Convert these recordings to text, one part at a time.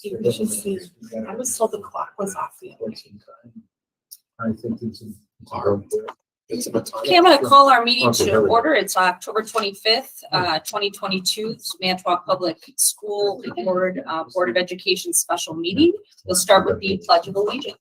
You should see. I was told the clock was off the other day. I think it's Okay, I'm going to call our meeting to order. It's October 25th, 2022, Manitowoc Public School Board of Education special meeting. We'll start with the Pledge of Allegiance.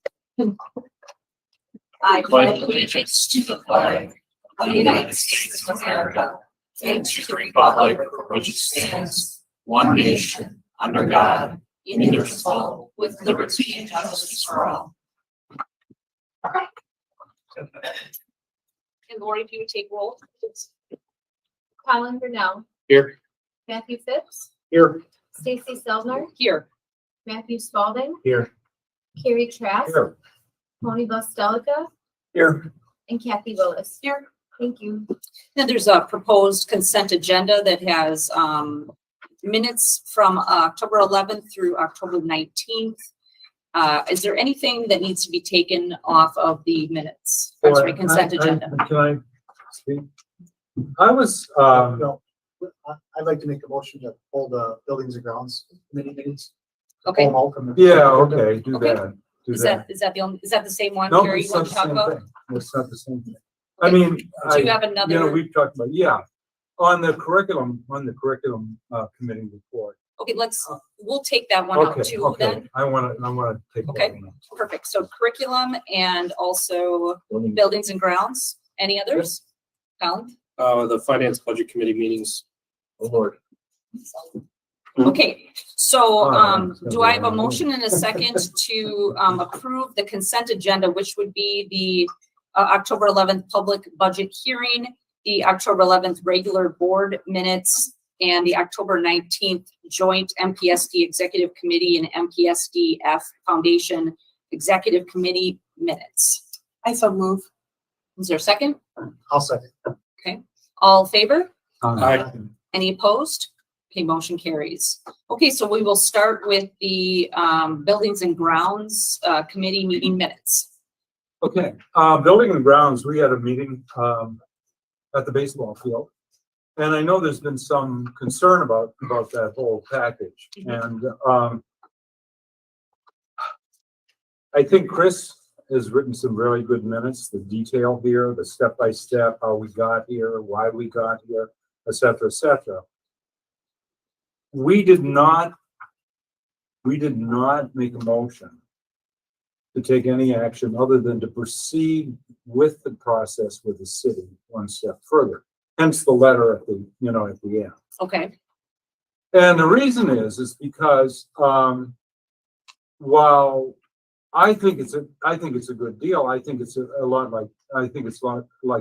I pledge allegiance to the flag of the United States of America and to the republic for which it stands, one nation, under God, indivisible, with liberty and justice for all. And Lori, if you would take roll. Colin Brunel. Here. Matthew Phipps. Here. Stacy Selner. Here. Matthew Spalding. Here. Carrie Trask. Here. Tony Bostelica. Here. And Kathy Willis. Here. Thank you. Then there's a proposed consent agenda that has minutes from October 11th through October 19th. Is there anything that needs to be taken off of the minutes? Or sorry, consent agenda. Can I speak? I was, No, I'd like to make a motion to hold the buildings and grounds committee meetings. Okay. Pull them out from the- yeah, okay, do Okay. that. Do Is that. that the same one, No, Carrie, it's you not want the to talk same about? thing. It's not the same thing. I mean, Do you have another? you know, we've talked about, yeah, on the curriculum committee report. Okay, we'll take that one out too then. I want to take that Okay. one out. Perfect. So curriculum and also buildings and grounds. Any others? Colin? The finance budget committee meetings. Oh, Lord. Okay, so Alright. do I have a motion and a second to approve the consent agenda, which would be the October 11th public budget hearing, the October 11th regular board minutes, and the October 19th joint MPSD executive committee and MPSDF foundation executive committee minutes? I so move. Is there a second? I'll second. Okay, all in favor? Aye. Any opposed? Okay, motion carries. Okay, so we will start with the Buildings and Grounds Committee meeting minutes. Okay, building and grounds, we had a meeting at the baseball field. And I know there's been some concern about that whole package. And I think Chris has written some really good minutes, the detail here, the step-by-step, how we got here, why we got here, et cetera, et cetera. We did not make a motion to take any action other than to proceed with the process with the city one step further. Hence the letter at the end. Okay. And the reason is because while I think it's a good deal, I think it's a lot like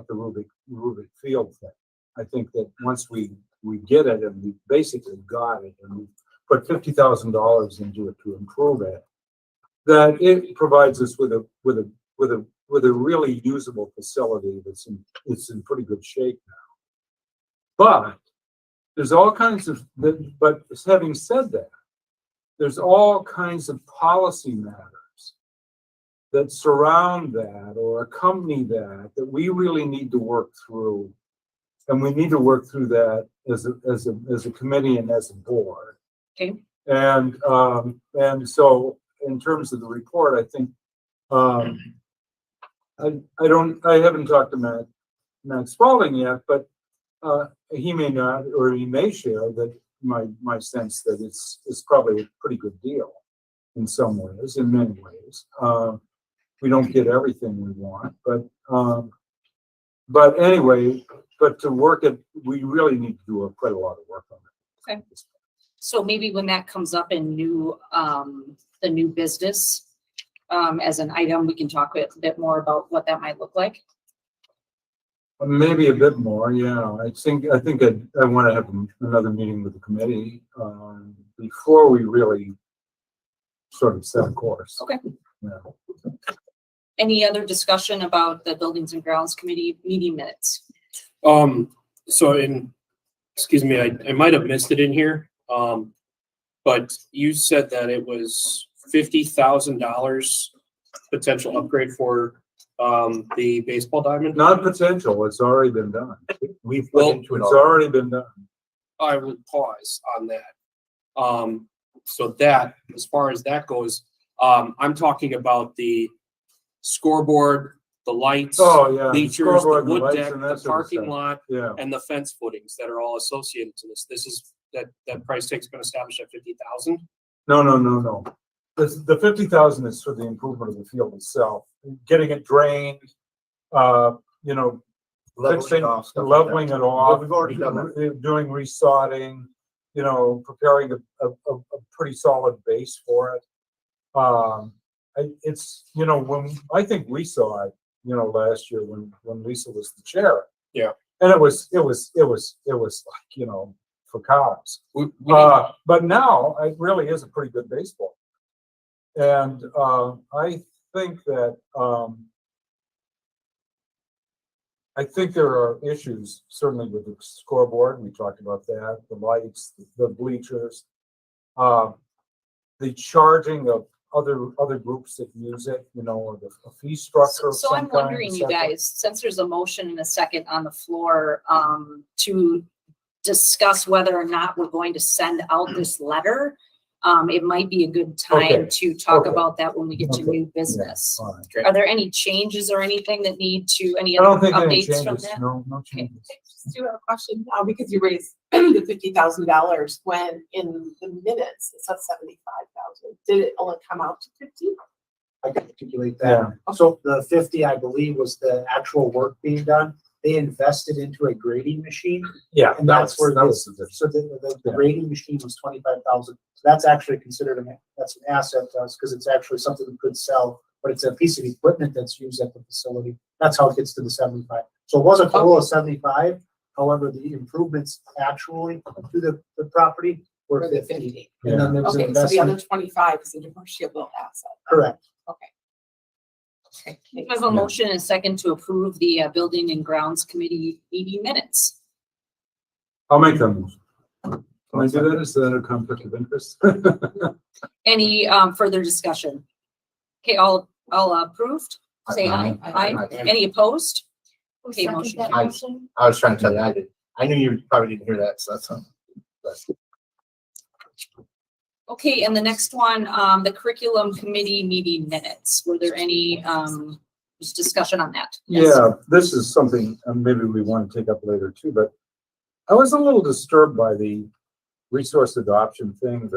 the Rubik Field thing. I think that once we get it and we basically got it and we put $50,000 into it to improve it, that it provides us with a really usable facility that's in pretty good shape now. But there's all kinds of, but having said that, there's all kinds of policy matters that surround that or accompany that we really need to work through. And we need to work through that as a committee and as a board. Okay. And so in terms of the report, I think I haven't talked to Matt Spalding yet, but he may not, or he may share that my sense that it's probably a pretty good deal in some ways, in many ways. We don't get everything we want, but anyway, but to work it, we really need to do quite a lot of work on it. Okay. So maybe when that comes up in the new business as an item, we can talk a bit more about what that might look like. Maybe a bit more, yeah. I think I want to have another meeting with the committee before we really sort of set a course. Okay. Yeah. Any other discussion about the Buildings and Grounds Committee meeting minutes? Excuse me, I might have missed it in here. But you said that it was $50,000 potential upgrade for the baseball diamond. Not potential, it's already been done. It's already been done. I will pause on that. so that, as far as that goes, I'm talking about the scoreboard, the lights, Oh, yeah. the bleachers, the scoreboard, wood lights, deck, and the that sort of parking stuff. lot, Yeah, and the fence footings that are all associated to this. This is, that price tag's been established at 50,000. no. The 50,000 is for the improvement of the field itself, getting it drained, you know, fixing, leveling it off. We've already done that. Doing resodding, you know, preparing a pretty solid base for it. It's, you know, I think we saw it, you know, last year when Lisa was the chair. Yeah. And it was like, you know, for cows. We But now it really is a pretty good baseball. And I think that there are issues certainly with the scoreboard. We talked about that, the lights, the bleachers, the charging of other groups that use it, you know, or a fee structure of So some I'm kind, wondering, et you cetera. guys, since there's a motion and a second on the floor, to discuss whether or not we're going to send out this letter, it might be a good time Okay. to talk Okay. about that when we get to Okay. new business. Fine. Are there any changes or anything that need to, any I other don't think any updates from changes, that? no changes. I just do have a question, because you raised the $50,000 when in the minutes it said 75,000. Did it only come out to 50? I can articulate Yeah. that. So the 50, I believe, was the actual work being done. They invested into a grading machine, Yeah, and that's where that it was is. the difference. So the Yeah. grading machine was 25,000. So that's actually considered that's an asset to us because it's actually something we could sell, but it's a piece of equipment that's used at the facility. That's how it gets to the 75. So it was a total of 75. However, the improvements actually to the property were Or the 50. 50? And then there was an Okay, so the other investment. 25 is a depreciable asset. Correct. Okay. I have a motion and a second to approve the Building and Grounds Committee meeting minutes. I'll make that motion. Can I do that? Is that a conflict of interest? Any further discussion? Okay, all approved, say aye. Aye. Any opposed? Who Okay, seconded motion that carries. motion? I was trying to tell you, I did. I knew you probably didn't hear that, so that's fine. Okay, and the next one, the curriculum committee meeting minutes. Were there any just discussion on that? Yes. Yeah, this is something maybe we want to take up later too, but I was a little disturbed by the resource adoption thing,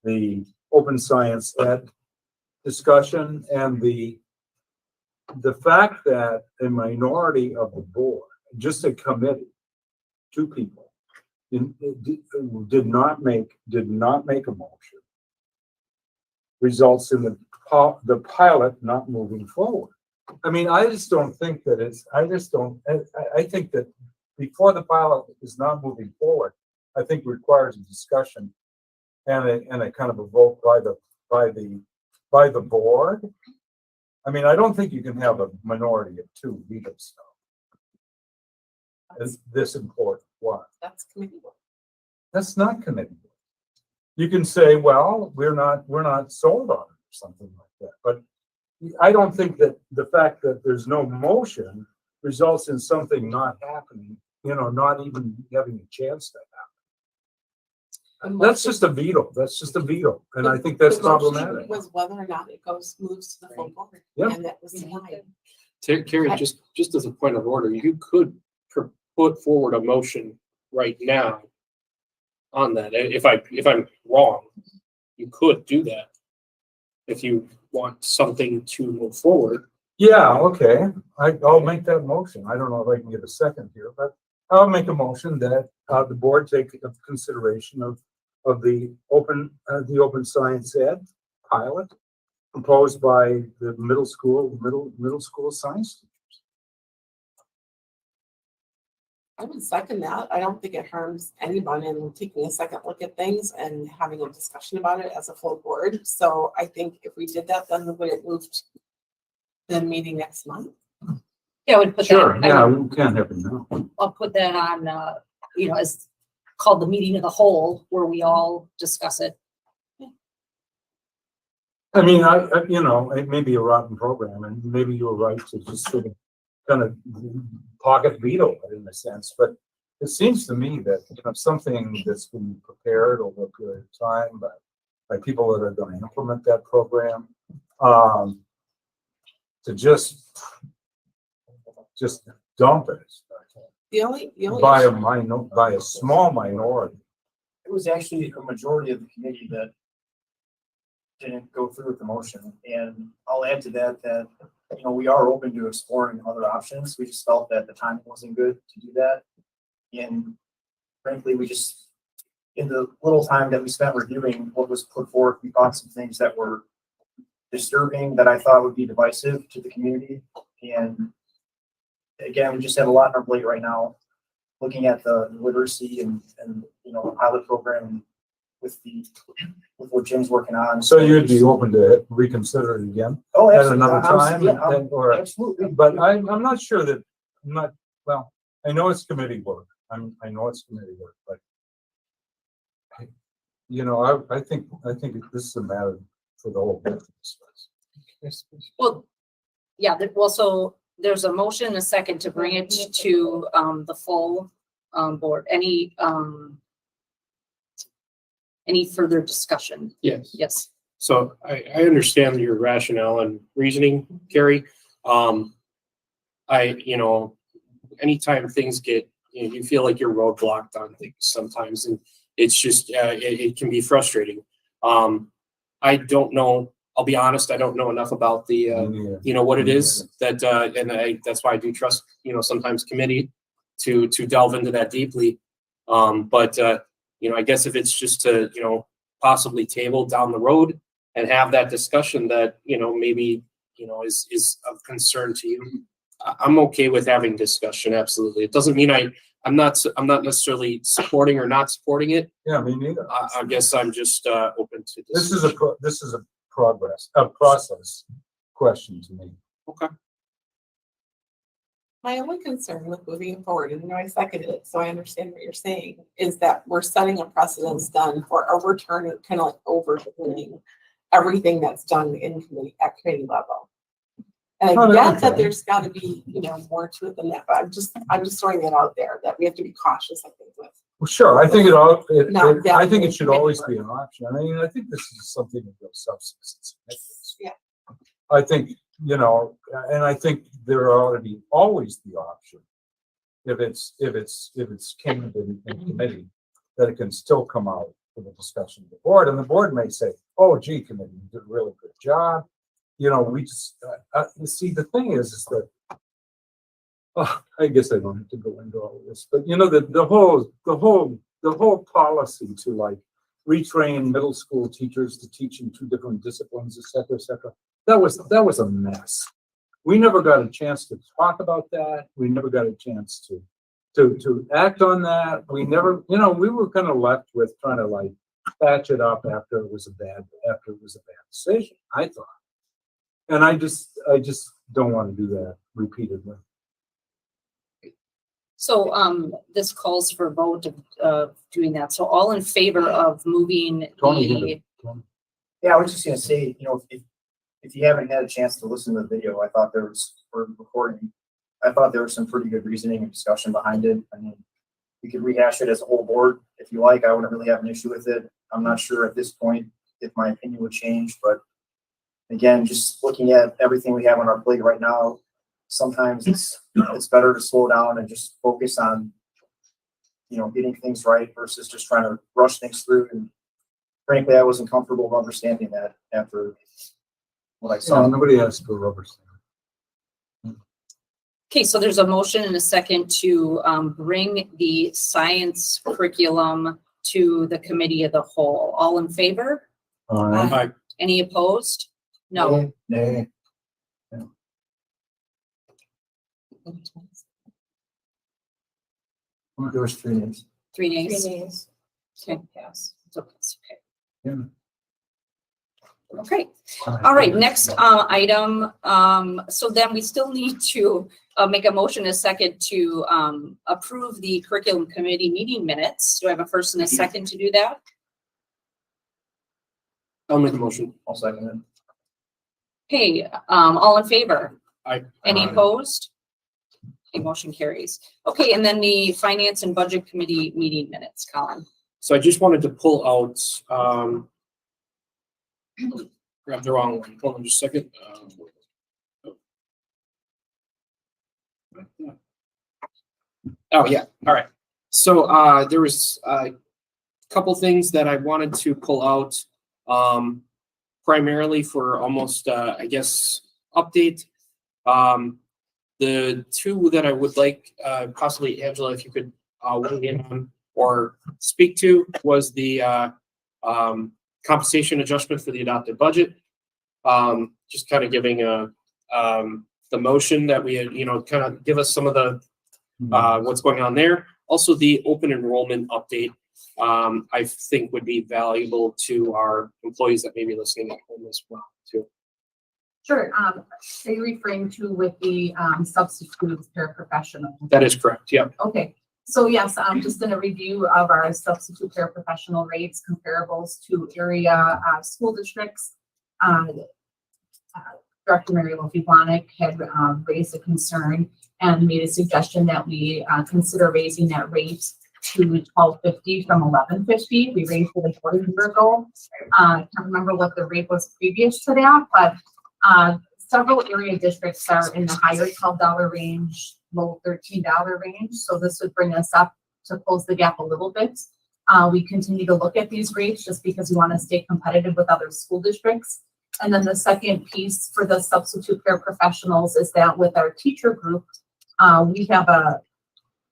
the open science ed discussion, and the fact that a minority of the board, just a committee, 2 people, did not make a motion, results in the pilot not moving forward. I mean, I just don't think that I think that before the pilot is not moving forward, I think requires a discussion and a kind of a vote by the board. I mean, I don't think you can have a minority of 2 veto stuff. It's this important. Why? That's committee work. That's not committee work. You can say, well, we're not sold on it or something like that. But I don't think that the fact that there's no motion results in something not happening, you know, not even having a chance to happen. That's just a veto. That's just a veto. And I think that's The motion problematic. was whether or not it moves to the full board. Yeah. And that was denied. Carrie, just as a point of order, you could put forward a motion right now on that. If I'm wrong, you could do that. If you want something to move forward. Yeah, okay. I'll make that motion. I don't know if I can get a second here, but I'll make a motion that the board take into consideration of the open science ed pilot proposed by the middle school science teachers. I would second that. I don't think it harms anyone in taking a second look at things and having a discussion about it as a full board. So I think if we did that, then would it move to the meeting next month? Yeah, I would put Sure, that, yeah, we can't have it now. I'll put that on, as called the meeting of the whole, where we all discuss it. I mean, it may be a rotten program and maybe you're right to just sort of kind of pocket veto it in a sense, but it seems to me that something that's been prepared over a period of time, but by people that are gonna implement that program. To just dump it The only by issue- by a small minority. It was actually a majority of the committee that didn't go through with the motion. And I'll add to that, you know, we are open to exploring other options. We just felt that the timing wasn't good to do that. And frankly, we just, in the little time that we spent reviewing what was put forth, we found some things that were disturbing that I thought would be divisive to the community. And again, we just have a lot on our plate right now, looking at the literacy and you know, the pilot program with what Jim's working on. So you'd be open to reconsider it again Oh, at absolutely. another time? Yeah, Or, absolutely. but I'm not sure that, well, I know it's committee work. I know it's committee work, but you know, I think this is a matter for the whole business. Well, yeah, so there's a motion and a second to bring it to, the full, board. Any further discussion? Yes. Yes. So I understand your rationale and reasoning, Carrie. You know, anytime things get, you know, you feel like you're roadblocked on things sometimes, and it's just, it can be frustrating. I don't know, I'll be honest, I don't know enough about the, you know, what it is that, and that's why I do trust, you know, sometimes committee to delve into that deeply. You know, I guess if it's just to, you know, possibly table down the road and have that discussion that, you know, maybe, you know, is of concern to you, I'm okay with having discussion. Absolutely. It doesn't mean I'm not necessarily supporting or not supporting it. Yeah, me neither. I guess I'm just open to This is a process question to me. Okay. My only concern with moving forward, and you know, I seconded it, so I understand what you're saying, is that we're setting a precedence done for overturning, kind of like overturning everything that's done in committee, at committee level. And I get that there's gotta be, you know, more to it than that, but I'm just throwing it out there that we have to be cautious, I think, with. Well, sure, I think Not I think it should that- always be an option. I mean, I think this is something of real substance and significance. Yeah. I think, you know, and I think there ought to be always the option, if it's canned in committee, that it can still come out for the discussion of the board, and the board may say, oh, gee, committee, you did a really good job. You know, we just, you see, the thing is that, I guess I don't have to go into all of this, but you know, the whole policy to like retrain middle school teachers to teach in 2 different disciplines, et cetera, that was a mess. We never got a chance to talk about that. We never got a chance to act on that. We never, you know, we were kind of left with trying to like patch it up after it was a bad decision, I thought. And I just don't want to do that repeatedly. So, this calls for a vote of doing that. So all in favor of moving Tony, the, Yeah, I was just gonna say, you know, if you haven't had a chance to listen to the video, I thought there was some pretty good reasoning and discussion behind it. I mean, we could rehash it as a whole board if you like. I wouldn't really have an issue with it. I'm not sure at this point if my opinion would change, but again, just looking at everything we have on our plate right now, sometimes it's better to slow down and just focus on, you know, getting things right versus just trying to rush things through. And frankly, I wasn't comfortable understanding that after what I saw. Nobody asked for rubber stamp. okay, so there's a motion and a second to, bring the science curriculum to the committee of the whole. All in favor? Any opposed? No. Nay. There was 3 names. 3 3 nays? nays. Okay, pass. So that's okay. Yeah. Okay, all right, next, item, so then we still need to, make a motion in a second to, approve the curriculum committee meeting minutes. Do I have a first and a second to do that? I'll make a motion. I'll second it. Okay, all in favor? Aye. Any Aye. opposed? Okay, motion carries. Okay, and then the finance and budget committee meeting minutes, Colin. So I just wanted to pull out, Grabbed the wrong one. Hold on just a second. Oh, yeah. All right. So there was a couple things that I wanted to pull out, primarily for almost, I guess, update. The two that I would like, possibly Angela, if you could weigh in on or speak to, was the compensation adjustment for the adopted budget. Just kind of giving the motion that we had, kind of give us some of the what's going on there. Also, the open enrollment update, I think would be valuable to our employees that may be listening at home as well, too. Sure. Are you referring to with the substitute paraprofessional? That is correct. Yep. Okay. So yes, just in a review of our substitute paraprofessional rates comparables to area school districts. Director Mary Wolfe-Blahnik had raised a concern and made a suggestion that we consider raising that rate to $12.50 from $11.50. We raised it a year ago. I can't remember what the rate was previous to that, but several area districts are in the higher $12 range, low $13 range. So this would bring us up to close the gap a little bit. We continue to look at these rates just because we want to stay competitive with other school districts. And then the second piece for the substitute paraprofessionals is that with our teacher group, we have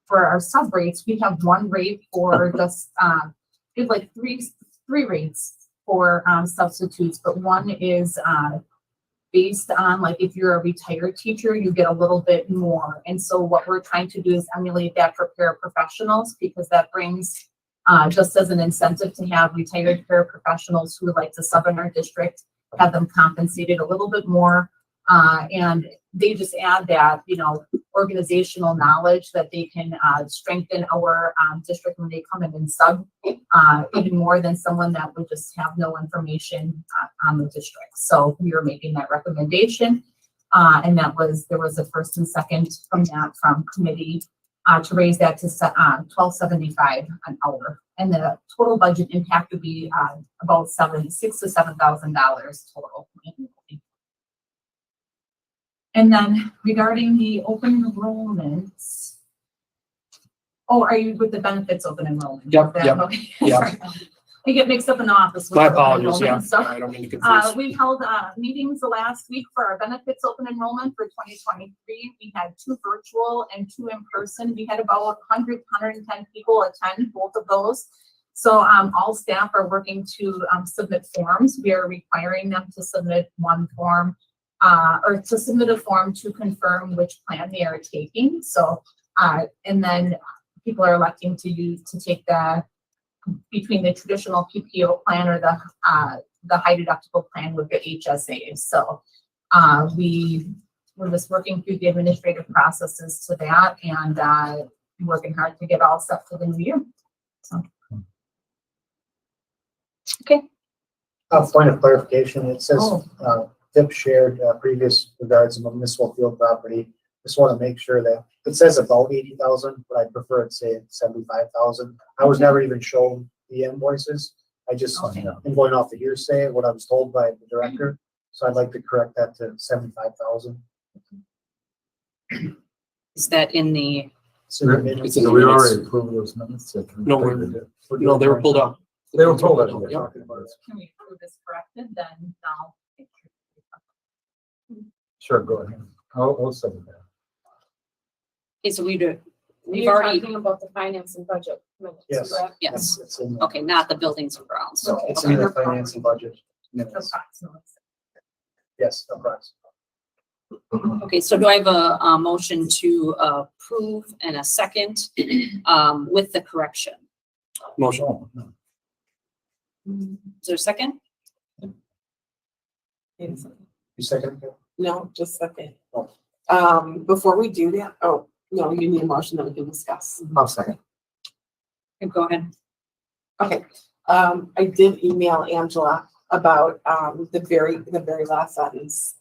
for our sub rates, we have one rate for just, we have like three rates for substitutes, but one is based on, like, if you're a retired teacher, you get a little bit more. And so what we're trying to do is emulate that for paraprofessionals, because that brings, just as an incentive to have retired paraprofessionals who would like to sub in our district, have them compensated a little bit more. And they just add that, organizational knowledge that they can strengthen our district when they come in and sub even more than someone that would just have no information on the district. So we are making that recommendation. And there was a first and second from committee to raise that to $12.75 an hour. And the total budget impact would be about $6,000 to $7,000 total. And then regarding the open enrollments, are you with the benefits open enrollment? Yep, yep, Okay. yep. Sorry. I get mixed up in the office. with My open apologies. Yeah. enrollment, so, I don't mean to confuse. we held meetings the last week for our benefits open enrollment for 2023. We had 2 virtual and 2 in person. We had about 110 people attend both of those. So all staff are working to submit forms. We are requiring them to submit one form or to submit a form to confirm which plan they are taking. So and then people are electing to take between the traditional PPO plan or the high deductible plan with the HSA. So we're just working through the administrative processes to that and working hard to get all set for the new year. So. Okay. A point of clarification, it says Tip shared previous regards of municipal field property. Just want to make sure that it says about 80,000, but I prefer it say 75,000. I was never even shown the invoices. I just am going off the hearsay, what I was told by the director. So I'd like to correct that to 75,000. Is that in the, It's in the We minutes. already approved those minutes. No, No, they were pulled up. They were pulled up. Yep. Can we approve this corrected then? No. Sure, go ahead. I'll second that. okay, so we've You're already, talking about the finance and budget minutes, Yes. correct? yes, It's in, okay, not the buildings and grounds. no, it's in the finance and budget. minutes. Approximately. Yes, approximately. Okay, so do I have a motion to approve and a second with the correction? Motion. Oh, no. Is there a second? You second? No, just second. Oh. Before we do that, no, you need a motion that we can discuss. I'll second. Okay, go ahead. Okay, I did email Angela about, the very last sentence.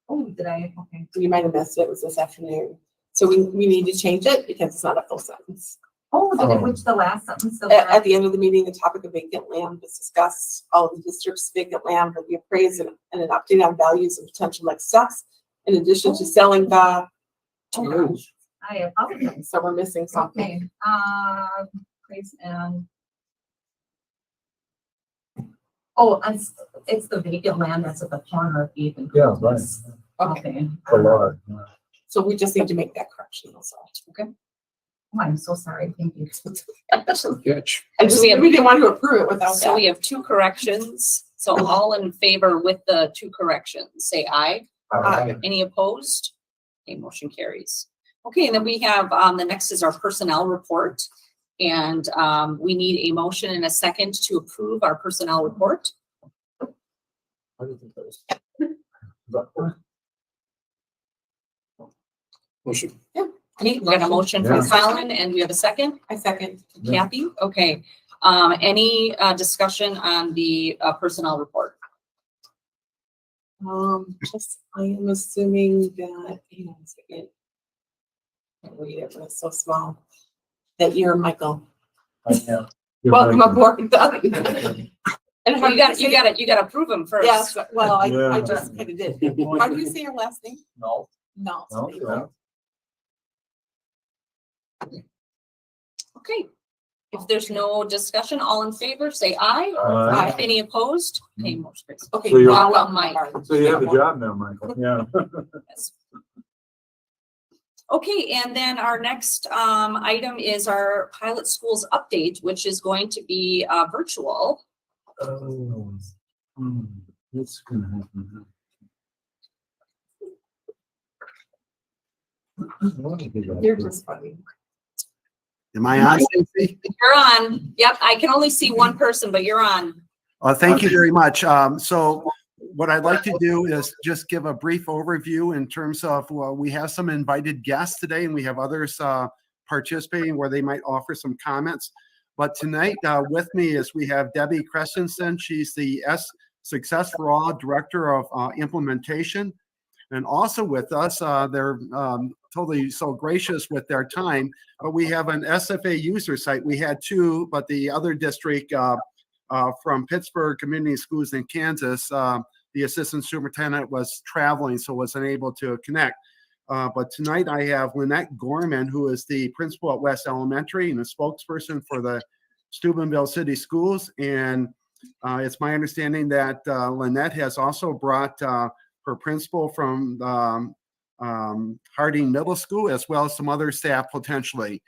Oh, did I? Okay. You might have missed it, it was this afternoon. So we need to change it because it's not a full sentence. Oh, did it, which the last sentence? At the end of the meeting, the topic of vacant land was discussed. All the district's vacant land will be appraised and an update on values and potential next steps. In addition to selling the, I apologize. so we're missing something. Okay, praise and. Oh, it's the vacant land that's at the corner of Beef and. Yeah, right. Okay. A lot. So we just need to make that correction also. Okay. Oh, I'm so sorry. Thank you. Catch. I just, We have- we didn't want to approve it without So that. we have two corrections. So all in favor with the two corrections, say aye. Any opposed? Okay, motion carries. Okay, and then we have, the next is our personnel report. And, we need a motion and a second to approve our personnel report. Motion. Okay, we got a motion Yeah. from Fallon and we have a second. I second. Yeah. Kathy, okay. Any, discussion on the, personnel report? Just, I am assuming that, hang on a second. Can't read it, but it's so small. That you're Michael. Yeah. Welcome aboard. Doug. And how You do got to approve them first. Yes, well, I Yeah. just kind of did. How do you say your last name? No. No. No, yeah. Okay. If there's no discussion, all in favor, say aye. Aye. Any opposed? Okay, motion carries. Okay. So you're- welcome, Mike. So you have a job now, Michael. Yeah. Yes. Okay, and then our next item is our pilot schools update, which is going to be virtual. Oh. What's gonna happen? You're just funny. Am I on, Stacy? You're on. Yep, I can only see one person, but you're on. Thank you very much. So what I'd like to do is just give a brief overview in terms of, well, we have some invited guests today and we have others participating where they might offer some comments. But tonight with me is we have Debbie Christensen. She's the Success for All Director of Implementation. And also with us, they're totally so gracious with their time, but we have an SFA user site. We had two, but the other district from Pittsburgh Community Schools in Kansas, the assistant superintendent was traveling, so wasn't able to connect. But tonight I have Lynette Gorman, who is the principal at West Elementary and a spokesperson for the Steubenville City Schools. And it's my understanding that Lynette has also brought her principal from Harding Middle School, as well as some other staff potentially.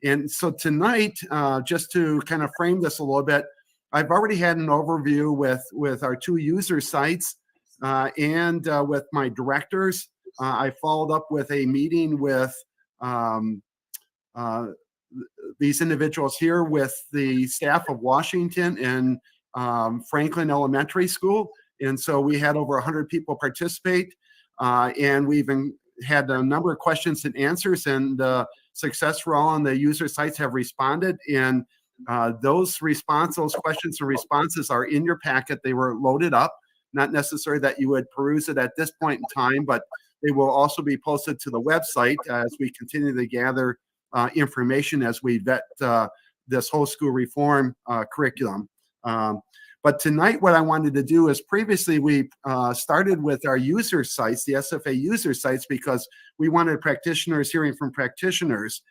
And so tonight, just to kind of frame this a little bit, I've already had an overview with our two user sites and with my directors. I followed up with a meeting with these individuals here with the staff of Washington and Franklin Elementary School. And so we had over 100 people participate, and we've had a number of questions and answers, and Success for All on the user sites have responded. And those questions and responses are in your packet. They were loaded up, not necessary that you would peruse it at this point in time, but they will also be posted to the website as we continue to gather information as we vet this whole school reform curriculum. But tonight, what I wanted to do is previously we started with our user sites, the SFA user sites, because we wanted practitioners hearing from practitioners.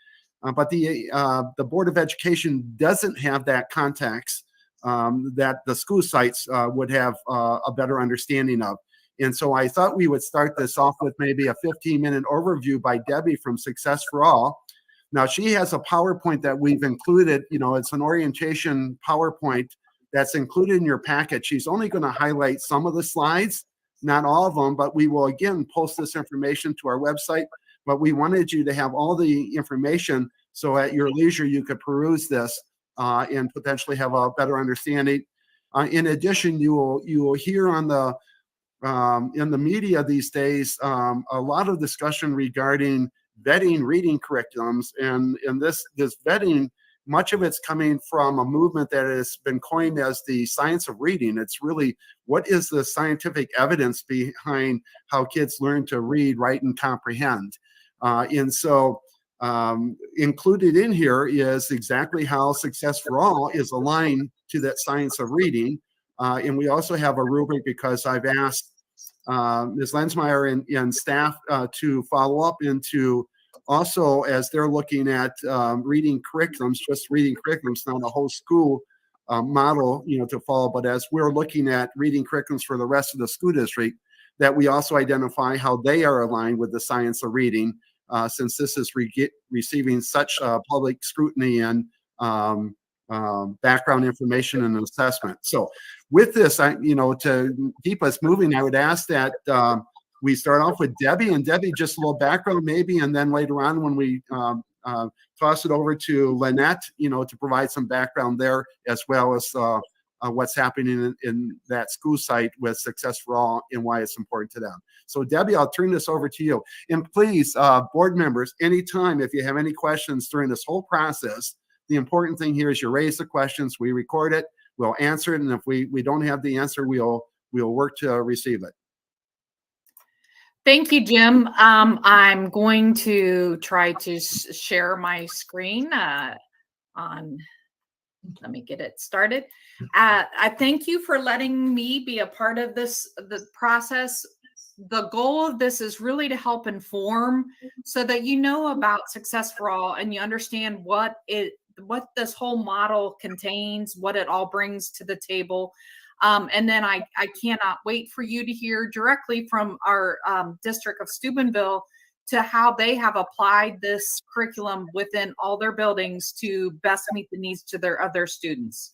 But the Board of Education doesn't have that context that the school sites would have a better understanding of. And so I thought we would start this off with maybe a 15-minute overview by Debbie from Success for All. Now, she has a PowerPoint that we've included. You know, it's an orientation PowerPoint that's included in your packet. She's only going to highlight some of the slides, not all of them, but we will again post this information to our website. But we wanted you to have all the information so at your leisure you could peruse this and potentially have a better understanding. In addition, you will hear on the in the media these days a lot of discussion regarding vetting reading curriculums, and this vetting, much of it's coming from a movement that has been coined as the science of reading. It's really, what is the scientific evidence behind how kids learn to read, write, and comprehend? And so Included in here is exactly how Success for All is aligned to that science of reading. And we also have a rubric because I've asked Ms. Lensmeyer and staff to follow up into also as they're looking at reading curriculums, just reading curriculums, not a whole school model, to follow, but as we're looking at reading curriculums for the rest of the school district, that we also identify how they are aligned with the science of reading, since this is receiving such public scrutiny and background information and assessment. So with this, to keep us moving, I would ask that we start off with Debbie, and Debbie, just a little background maybe, and then later on when we toss it over to Lynette, to provide some background there, as well as what's happening in that school site with Success for All and why it's important to them. So Debbie, I'll turn this over to you. And please, board members, anytime if you have any questions during this whole process, the important thing here is you raise the questions, we record it, we'll answer it, and if we don't have the answer, we'll work to receive it. Thank you, Jim. I'm going to try to share my screen let me get it started. I thank you for letting me be a part of the process. The goal of this is really to help inform so that you know about Success for All and you understand what this whole model contains, what it all brings to the table. And then I cannot wait for you to hear directly from our district of Steubenville to how they have applied this curriculum within all their buildings to best meet the needs to their other students.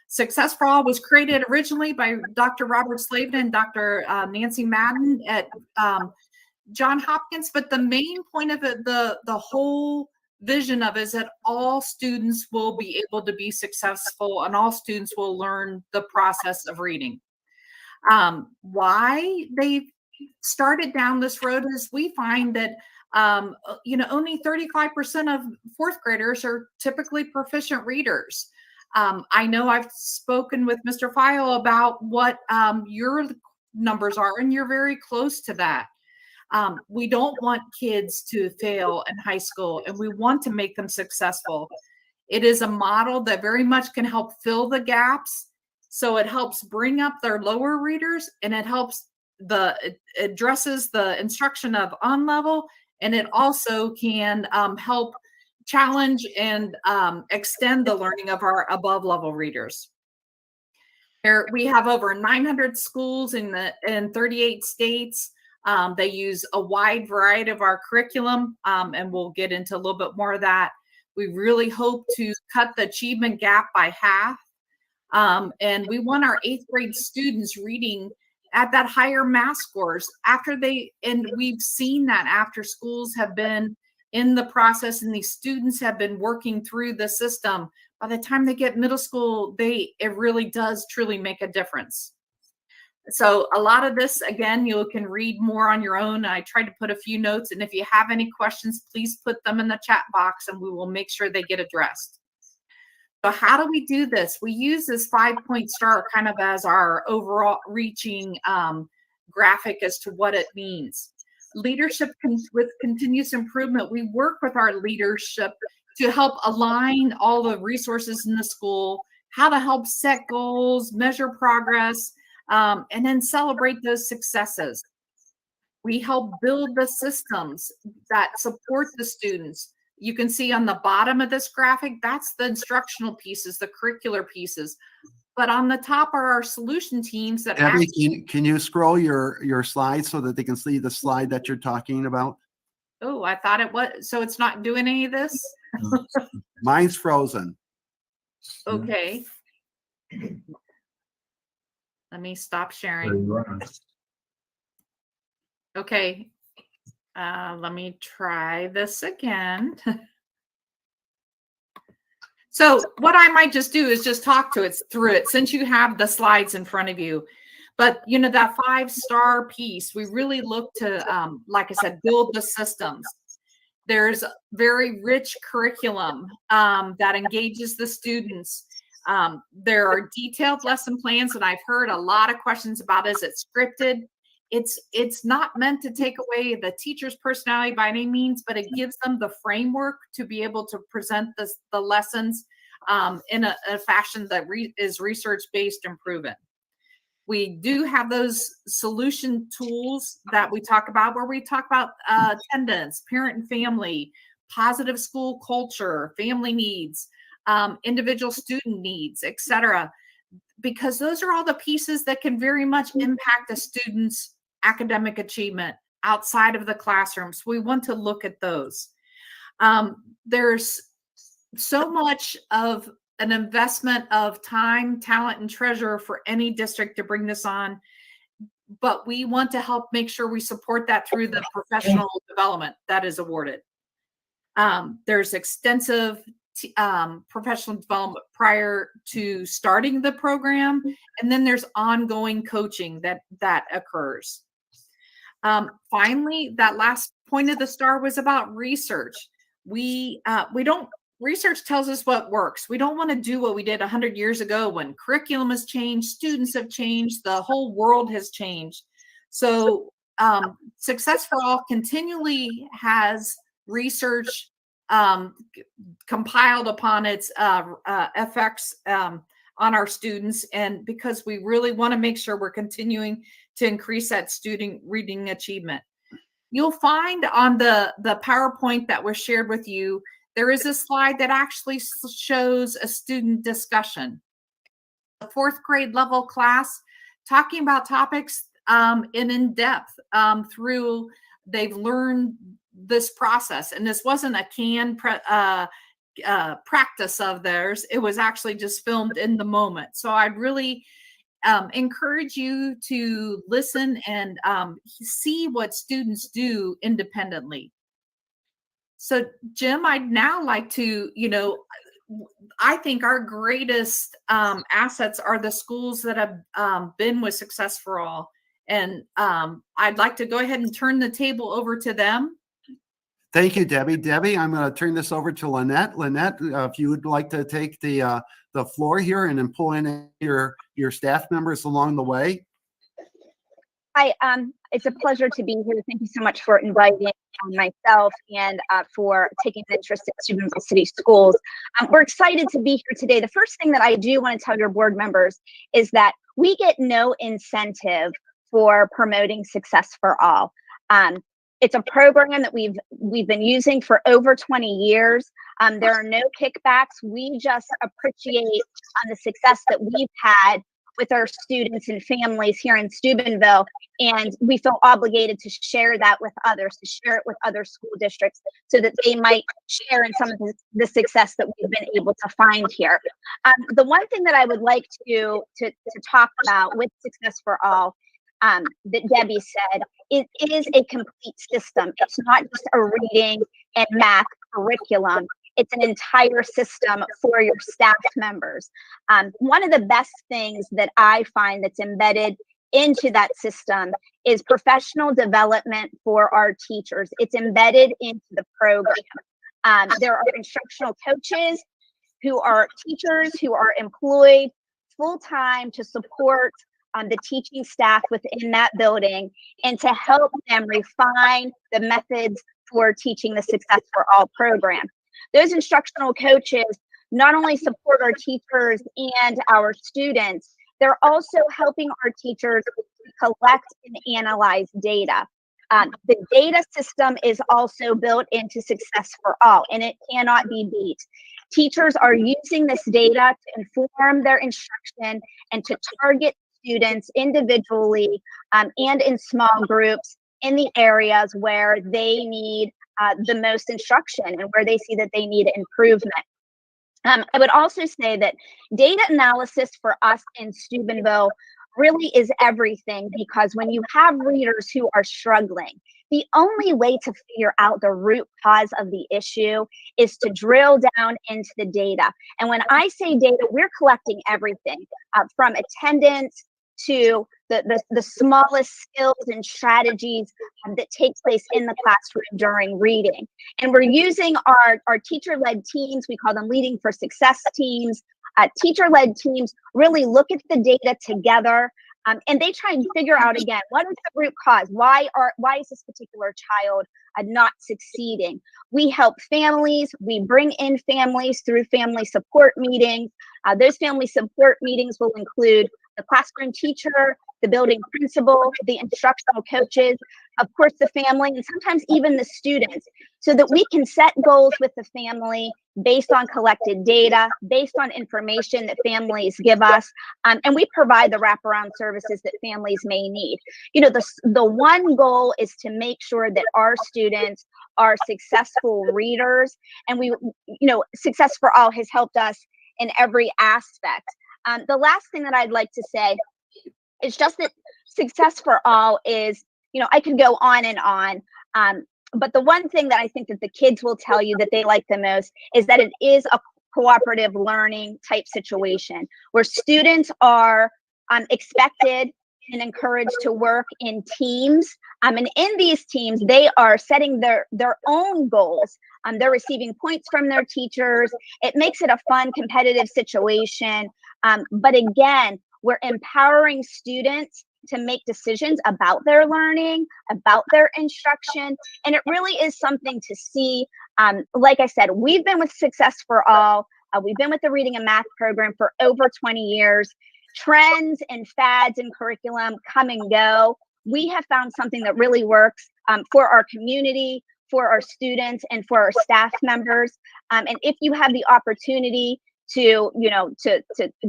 Success for All was created originally by Dr. Robert Slavin and Dr. Nancy Madden at Johns Hopkins, but the main point of it, the whole vision of it is that all students will be able to be successful and all students will learn the process of reading. Why they started down this road is we find that only 35% of fourth graders are typically proficient readers. I know I've spoken with Mr. File about what your numbers are, and you're very close to that. We don't want kids to fail in high school, and we want to make them successful. It is a model that very much can help fill the gaps. So it helps bring up their lower readers, and it addresses the instruction of on level, and it also can help challenge and extend the learning of our above level readers. Here we have over 900 schools in 38 states. They use a wide variety of our curriculum, and we'll get into a little bit more of that. We really hope to cut the achievement gap by half. And we want our 8th grade students reading at that higher math scores and we've seen that after schools have been in the process and these students have been working through the system. By the time they get middle school, it really does truly make a difference. So a lot of this, again, you can read more on your own. I tried to put a few notes, and if you have any questions, please put them in the chat box and we will make sure they get addressed. So how do we do this? We use this 5-point star kind of as our overall reaching graphic as to what it means. Leadership with continuous improvement. We work with our leadership to help align all the resources in the school, how to help set goals, measure progress, and then celebrate those successes. We help build the systems that support the students. You can see on the bottom of this graphic, that's the instructional pieces, the curricular pieces. But on the top are our solution teams that Abby, can you scroll your slides so that they can see the slide that you're talking about? Oh, I thought it was. So it's not doing any of this? Mine's frozen. Okay. Let me stop sharing. Okay. Let me try this again. So what I might just do is just talk to it through it since you have the slides in front of you. But, that 5-star piece, we really look to, like I said, build the systems. There's very rich curriculum that engages the students. There are detailed lesson plans, and I've heard a lot of questions about, is it scripted? it's not meant to take away the teacher's personality by any means, but it gives them the framework to be able to present the lessons in a fashion that is research-based and proven. We do have those solution tools that we talk about, where we talk about attendance, parent and family, positive school culture, family needs, individual student needs, etc. Because those are all the pieces that can very much impact a student's academic achievement outside of the classroom. So we want to look at those. There's so much of an investment of time, talent, and treasure for any district to bring this on, but we want to help make sure we support that through the professional development that is awarded. There's extensive professional development prior to starting the program, and then there's ongoing coaching that occurs. Finally, that last point of the star was about research. Research tells us what works. We don't want to do what we did 100 years ago when curriculum has changed, students have changed, the whole world has changed. So Success for All continually has research compiled upon its effects on our students, and because we really want to make sure we're continuing to increase that student reading achievement. You'll find on the PowerPoint that was shared with you, there is a slide that actually shows a student discussion. The 4th grade level class talking about topics in depth through they've learned this process, and this wasn't a canned practice of theirs. It was actually just filmed in the moment. So I'd really encourage you to listen and see what students do independently. So Jim, I'd now like to, I think our greatest assets are the schools that have been with Success for All. And I'd like to go ahead and turn the table over to them. Thank you, Debbie. Debbie, I'm going to turn this over to Lynette. Lynette, if you would like to take the floor here and then pull in your staff members along the way. Hi, it's a pleasure to be here. Thank you so much for inviting myself and for taking an interest in Steubenville City Schools. We're excited to be here today. The first thing that I do want to tell your board members is that we get no incentive for promoting Success for All. It's a program that we've been using for over 20 years. There are no kickbacks. We just appreciate the success that we've had with our students and families here in Steubenville, and we feel obligated to share that with others, to share it with other school districts so that they might share in some of the success that we've been able to find here. The one thing that I would like to talk about with Success for All that Debbie said, it is a complete system. It's not just a reading and math curriculum. It's an entire system for your staff members. One of the best things that I find that's embedded into that system is professional development for our teachers. It's embedded into the program. There are instructional coaches who are teachers who are employed full-time to support the teaching staff within that building and to help them refine the methods for teaching the Success for All program. Those instructional coaches not only support our teachers and our students, they're also helping our teachers collect and analyze data. The data system is also built into Success for All, and it cannot be beat. Teachers are using this data to inform their instruction and to target students individually and in small groups in the areas where they need the most instruction and where they see that they need improvement. I would also say that data analysis for us in Steubenville really is everything, because when you have readers who are struggling, the only way to figure out the root cause of the issue is to drill down into the data. And when I say data, we're collecting everything from attendance to the smallest skills and strategies that take place in the classroom during reading. And we're using our teacher-led teams. We call them Leading for Success teams. Teacher-led teams really look at the data together And they try and figure out again, what is the root cause? Why is this particular child not succeeding? We help families. We bring in families through family support meetings. Those family support meetings will include the classroom teacher, the building principal, the instructional coaches, of course, the family, and sometimes even the students, so that we can set goals with the family based on collected data, based on information that families give us, and we provide the wraparound services that families may need. You know, the one goal is to make sure that our students are successful readers, and Success for All has helped us in every aspect. The last thing that I'd like to say is just that Success for All is, I could go on and on. But the one thing that I think that the kids will tell you that they like the most is that it is a cooperative learning type situation where students are expected and encouraged to work in teams. And in these teams, they are setting their own goals. They're receiving points from their teachers. It makes it a fun, competitive situation. But again, we're empowering students to make decisions about their learning, about their instruction. And it really is something to see. Like I said, we've been with Success for All. We've been with the reading and math program for over 20 years. Trends and fads and curriculum come and go. We have found something that really works for our community, for our students, and for our staff members. And if you have the opportunity to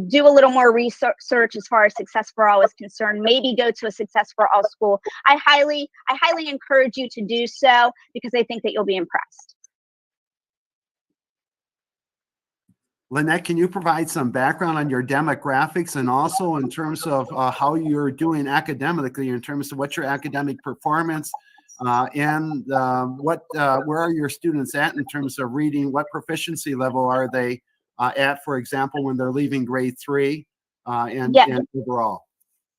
do a little more research as far as Success for All is concerned, maybe go to a Success for All school. I highly encourage you to do so, because I think that you'll be impressed. Lynette, can you provide some background on your demographics and also in terms of how you're doing academically, in terms of what's your academic performance and where are your students at in terms of reading? What proficiency level are they at, for example, when they're leaving grade 3 and overall?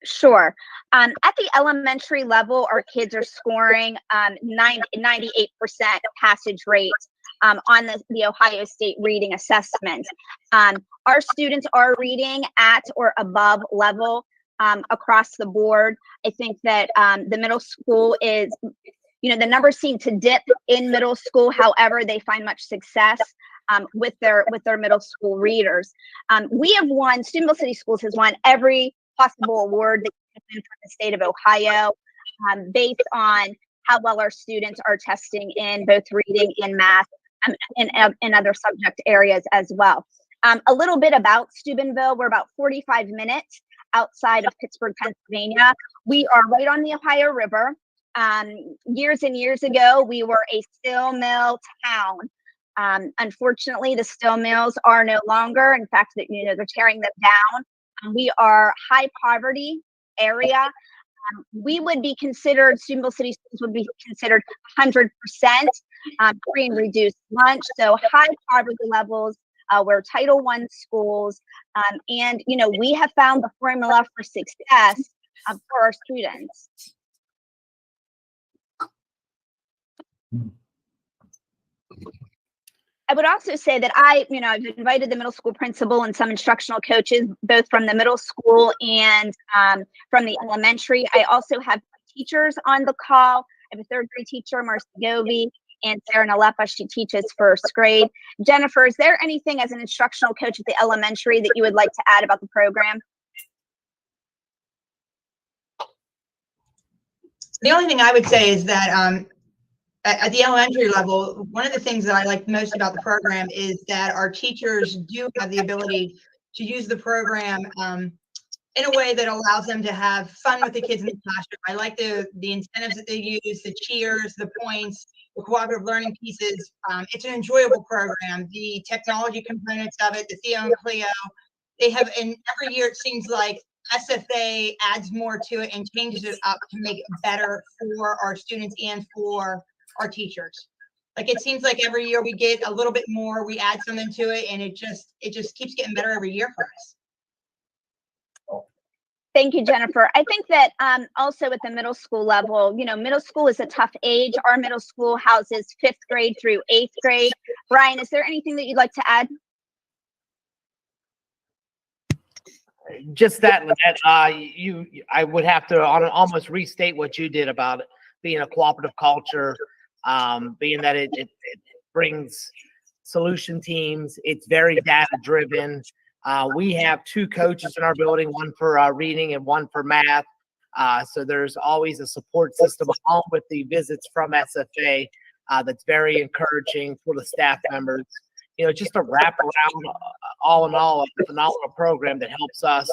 Sure. At the elementary level, our kids are scoring 98% passage rate on the Ohio State reading assessment. Our students are reading at or above level across the board. I think that the middle school is, the numbers seem to dip in middle school. However, they find much success with their middle school readers. We have won, Steubenville City Schools has won every possible award that you can win from the state of Ohio based on how well our students are testing in both reading and math and other subject areas as well. A little bit about Steubenville. We're about 45 minutes outside of Pittsburgh, Pennsylvania. We are right on the Ohio River. Years and years ago, we were a steel mill town. Unfortunately, the steel mills are no longer. In fact, they're tearing them down. We are high poverty area. We would be considered, Steubenville City Schools would be considered 100% free and reduced lunch. So high poverty levels. We're Title I schools. And, we have found the formula for success for our students. I would also say that I've invited the middle school principal and some instructional coaches, both from the middle school and from the elementary. I also have teachers on the call. I have a third grade teacher, Marcy Govey, and Sarah Nalepa. She teaches first grade. Jennifer, is there anything as an instructional coach at the elementary that you would like to add about the program? The only thing I would say is that at the elementary level, one of the things that I like most about the program is that our teachers do have the ability to use the program in a way that allows them to have fun with the kids in the classroom. I like the incentives that they use, the cheers, the points, the cooperative learning pieces. It's an enjoyable program. The technology components of it, the Theo and Cleo, they have, and every year it seems like SFA adds more to it and changes it up to make it better for our students and for our teachers. Like, it seems like every year we get a little bit more, we add something to it, and it just keeps getting better every year for us. Thank you, Jennifer. I think that also at the middle school level, middle school is a tough age. Our middle school houses 5th grade through 8th grade. Brian, is there anything that you'd like to add? just that, Lynette, I would have to almost restate what you did about it being a cooperative culture, being that it brings solution teams. It's very data driven. We have 2 coaches in our building, one for reading and one for math. So there's always a support system along with the visits from SFA that's very encouraging for the staff members. You know, just a wrap around, all in all, a phenomenal program that helps us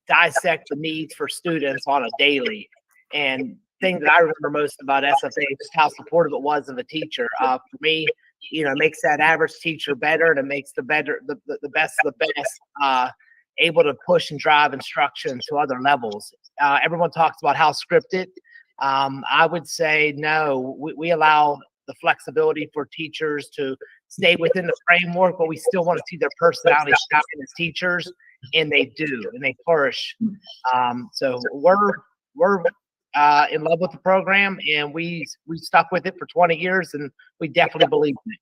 dissect the needs for students on a daily. And thing that I remember most about SFA is just how supportive it was of a teacher. For me, you know, it makes that average teacher better, and it makes the best of the best able to push and drive instruction to other levels. Everyone talks about how scripted. I would say no. We allow the flexibility for teachers to stay within the framework, but we still want to see their personality shine as teachers, and they do, and they flourish. So we're in love with the program, and we stuck with it for 20 years, and we definitely believe in it.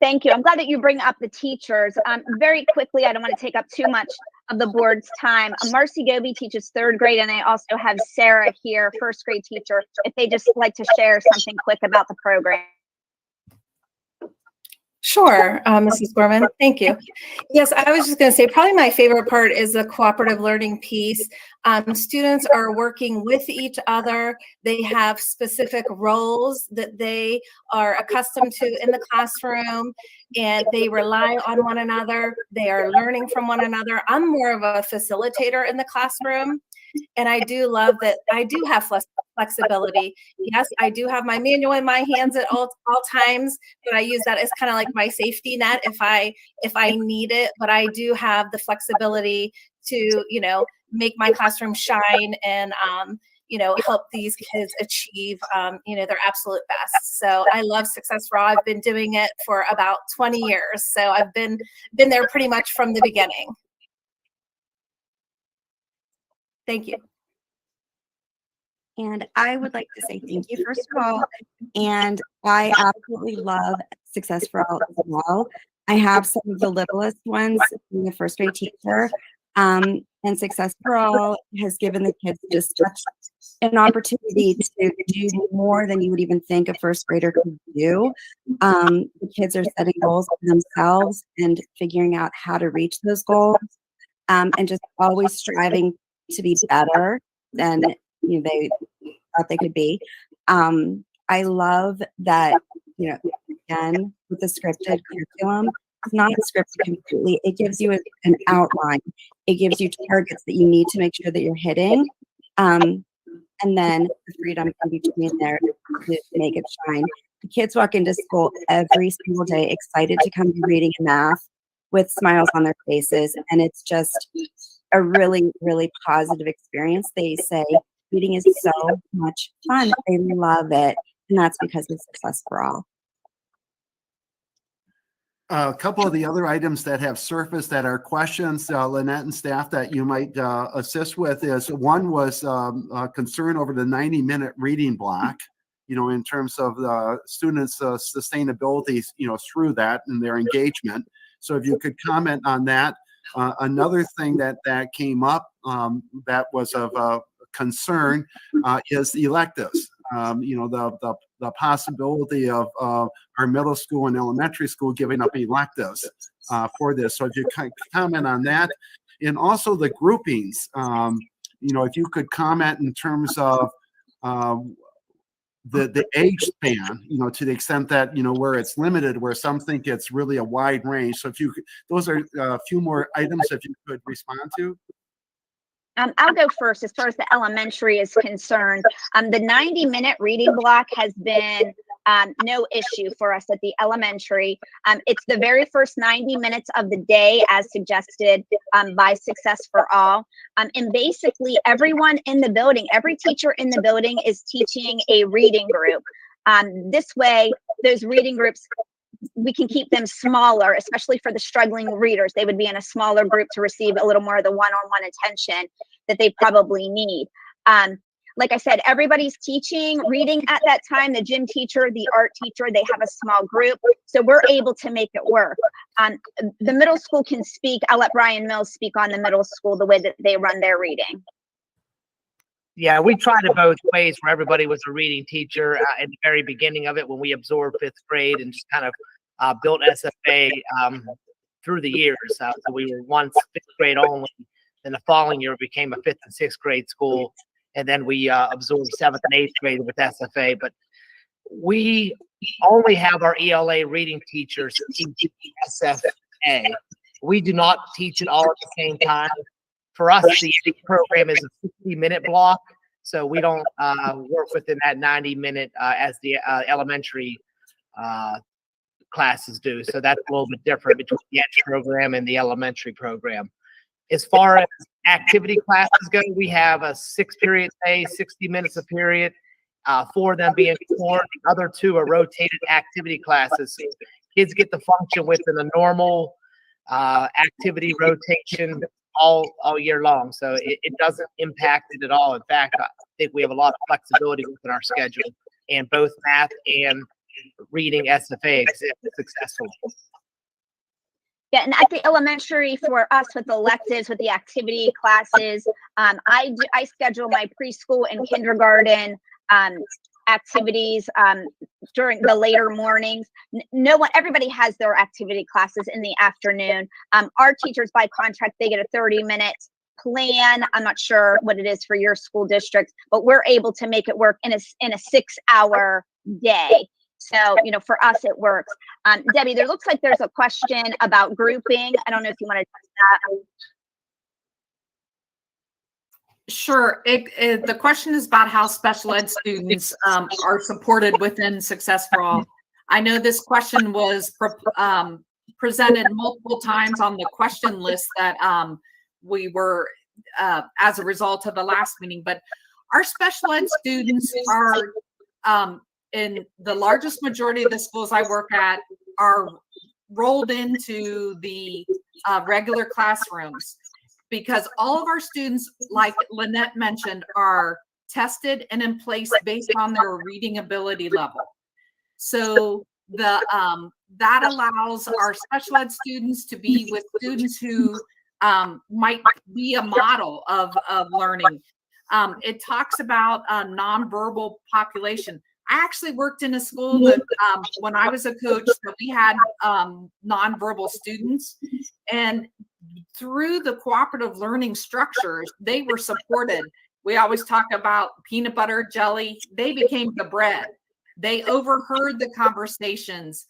Thank you. I'm glad that you bring up the teachers. Very quickly, I don't want to take up too much of the board's time. Marcy Goby teaches 3rd grade, and I also have Sarah here, 1st grade teacher, if they just like to share something quick about the program. Sure, Mrs. Gorman, thank you. Yes, I was just going to say probably my favorite part is the cooperative learning piece. Students are working with each other. They have specific roles that they are accustomed to in the classroom, and they rely on one another. They are learning from one another. I'm more of a facilitator in the classroom, and I do love that I do have flexibility. Yes, I do have my manual in my hands at all times, but I use that as kind of like my safety net if I need it. But I do have the flexibility to, you know, make my classroom shine and you know, help these kids achieve you know, their absolute best. So I love Success for All. I've been doing it for about 20 years. So I've been there pretty much from the beginning. Thank you. And I would like to say thank you, first of all. And I absolutely love Success for All as well. I have some of the littlest ones being a 1st grade teacher. And Success for All has given the kids just such an opportunity to do more than you would even think a 1st grader could do. The kids are setting goals for themselves and figuring out how to reach those goals, and just always striving to be better than they thought they could be. I love that, again, with the scripted curriculum, it's not scripted completely. It gives you an outline. It gives you targets that you need to make sure that you're hitting. And then the freedom in between there to make it shine. The kids walk into school every single day excited to come to reading and math with smiles on their faces. And it's just a really, really positive experience. They say reading is so much fun. They love it. And that's because of Success for All. A couple of the other items that have surfaced that are questions, Lynette and staff, that you might assist with is one was concern over the 90-minute reading block, in terms of the students' sustainability, through that and their engagement. So if you could comment on that. Another thing that came up that was of concern is electives. The possibility of our middle school and elementary school giving up electives for this. So if you can comment on that, and also the groupings, if you could comment in terms of the age span, to the extent that, where it's limited, where some think it's really a wide range. So if you could, those are a few more items if you could respond to. I'll go first as far as the elementary is concerned. The 90-minute reading block has been no issue for us at the elementary. It's the very first 90 minutes of the day as suggested by Success for All. And basically everyone in the building, every teacher in the building is teaching a reading group. This way, those reading groups, we can keep them smaller, especially for the struggling readers. They would be in a smaller group to receive a little more of the one-on-one attention that they probably need. like I said, everybody's teaching, reading at that time, the gym teacher, the art teacher, they have a small group. So we're able to make it work. The middle school can speak. I'll let Brian Mills speak on the middle school, the way that they run their reading. Yeah, we tried it both ways where everybody was a reading teacher at the very beginning of it when we absorbed fifth grade and just kind of built SFA through the years. So we were once fifth grade only. Then the following year became a fifth and sixth grade school. And then we absorbed seventh and eighth grade with SFA. But we only have our ELA reading teachers teach SFA. We do not teach it all at the same time. For us, the program is a 60-minute block, so we don't work within that 90-minute as the elementary classes do. So that's a little bit different between the EDGE program and the elementary program. As far as activity classes go, we have a 6-period day, 60 minutes a period, 4 of them being core. The other 2 are rotated activity classes. So kids get to function within a normal activity rotation all year long. So it doesn't impact it at all. In fact, I think we have a lot of flexibility within our schedule, and both math and reading SFA exist successfully. Yeah, and at the elementary, for us with electives, with the activity classes, I schedule my preschool and kindergarten activities during the later mornings. Everybody has their activity classes in the afternoon. Our teachers, by contract, they get a 30-minute plan. I'm not sure what it is for your school district, but we're able to make it work in a 6-hour day. So, for us, it works. Debbie, there looks like there's a question about grouping. I don't know if you want to do that. Sure. The question is about how special ed students are supported within Success for All. I know this question was presented multiple times on the question list that we were as a result of the last meeting, but our special ed students are in the largest majority of the schools I work at are rolled into the regular classrooms, because all of our students, like Lynette mentioned, are tested and in place based on their reading ability level. So that allows our special ed students to be with students who might be a model of learning. It talks about a nonverbal population. I actually worked in a school that when I was a coach, that we had nonverbal students, and through the cooperative learning structures, they were supported. We always talk about peanut butter, jelly. They became the bread. They overheard the conversations.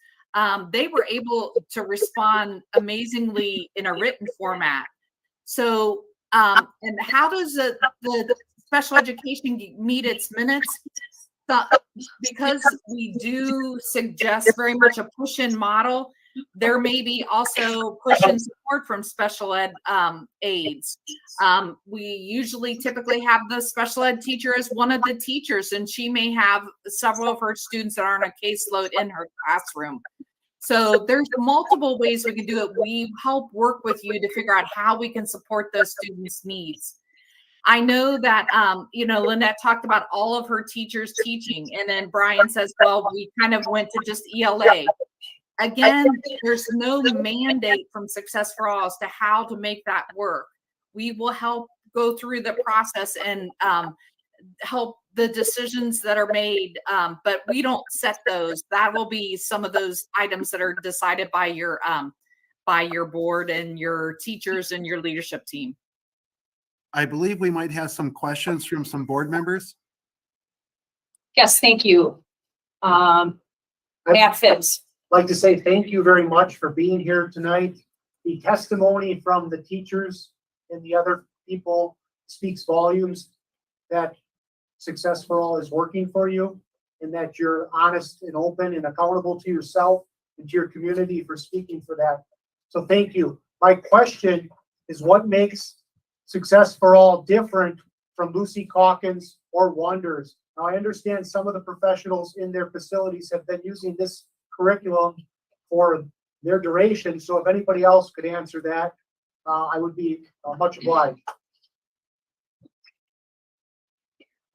They were able to respond amazingly in a written format. So, and how does the special education meet its minutes? Because we do suggest very much a push-in model, there may be also push-in support from special ed aides. We typically have the special ed teacher as one of the teachers, and she may have several of her students that are on a caseload in her classroom. So there's multiple ways we can do it. We help work with you to figure out how we can support those students' needs. I know that, Lynette talked about all of her teachers teaching, and then Brian says, well, we kind of went to just ELA. Again, there's no mandate from Success for All as to how to make that work. We will help go through the process and help the decisions that are made, but we don't set those. That will be some of those items that are decided by your board and your teachers and your leadership team. I believe we might have some questions from some board members. Yes, thank you. Matt Phipps. I'd like to say thank you very much for being here tonight. The testimony from the teachers and the other people speaks volumes that Success for All is working for you, and that you're honest and open and accountable to yourself and to your community for speaking for that. So thank you. My question is, what makes Success for All different from Lucy Calkins or Wonders? Now, I understand some of the professionals in their facilities have been using this curriculum for their duration. So if anybody else could answer that, I would be much obliged.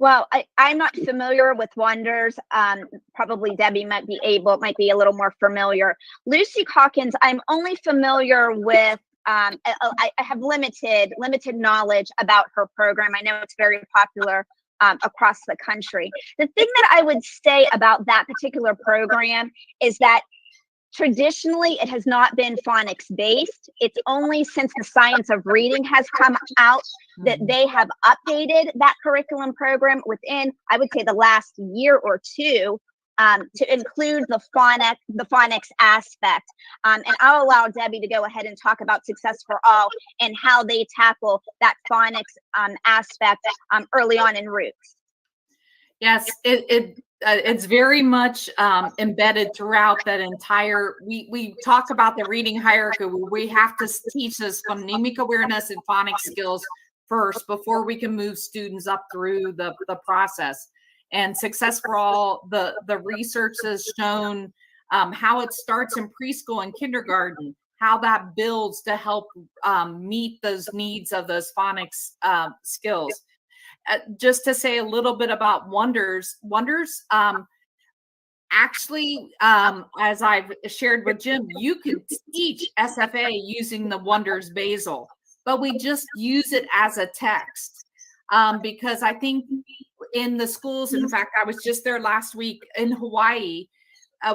Well, I'm not familiar with Wonders. Probably Debbie might be a little more familiar. Lucy Calkins, I'm only familiar with, I have limited knowledge about her program. I know it's very popular across the country. The thing that I would say about that particular program is that traditionally, it has not been phonics based. It's only since the science of reading has come out that they have updated that curriculum program within, I would say, the last year or two to include the phonics aspect. And I'll allow Debbie to go ahead and talk about Success for All and how they tackle that phonics aspect early on in Roots. Yes, it's very much embedded throughout that entire, we talk about the reading hierarchy where we have to teach this phonemic awareness and phonics skills first before we can move students up through the process. And Success for All, the research has shown how it starts in preschool and kindergarten, how that builds to help meet those needs of those phonics skills. Just to say a little bit about Wonders actually, as I've shared with Jim, you can teach SFA using the Wonders Basel, but we just use it as a text because I think in the schools, in fact, I was just there last week in Hawaii,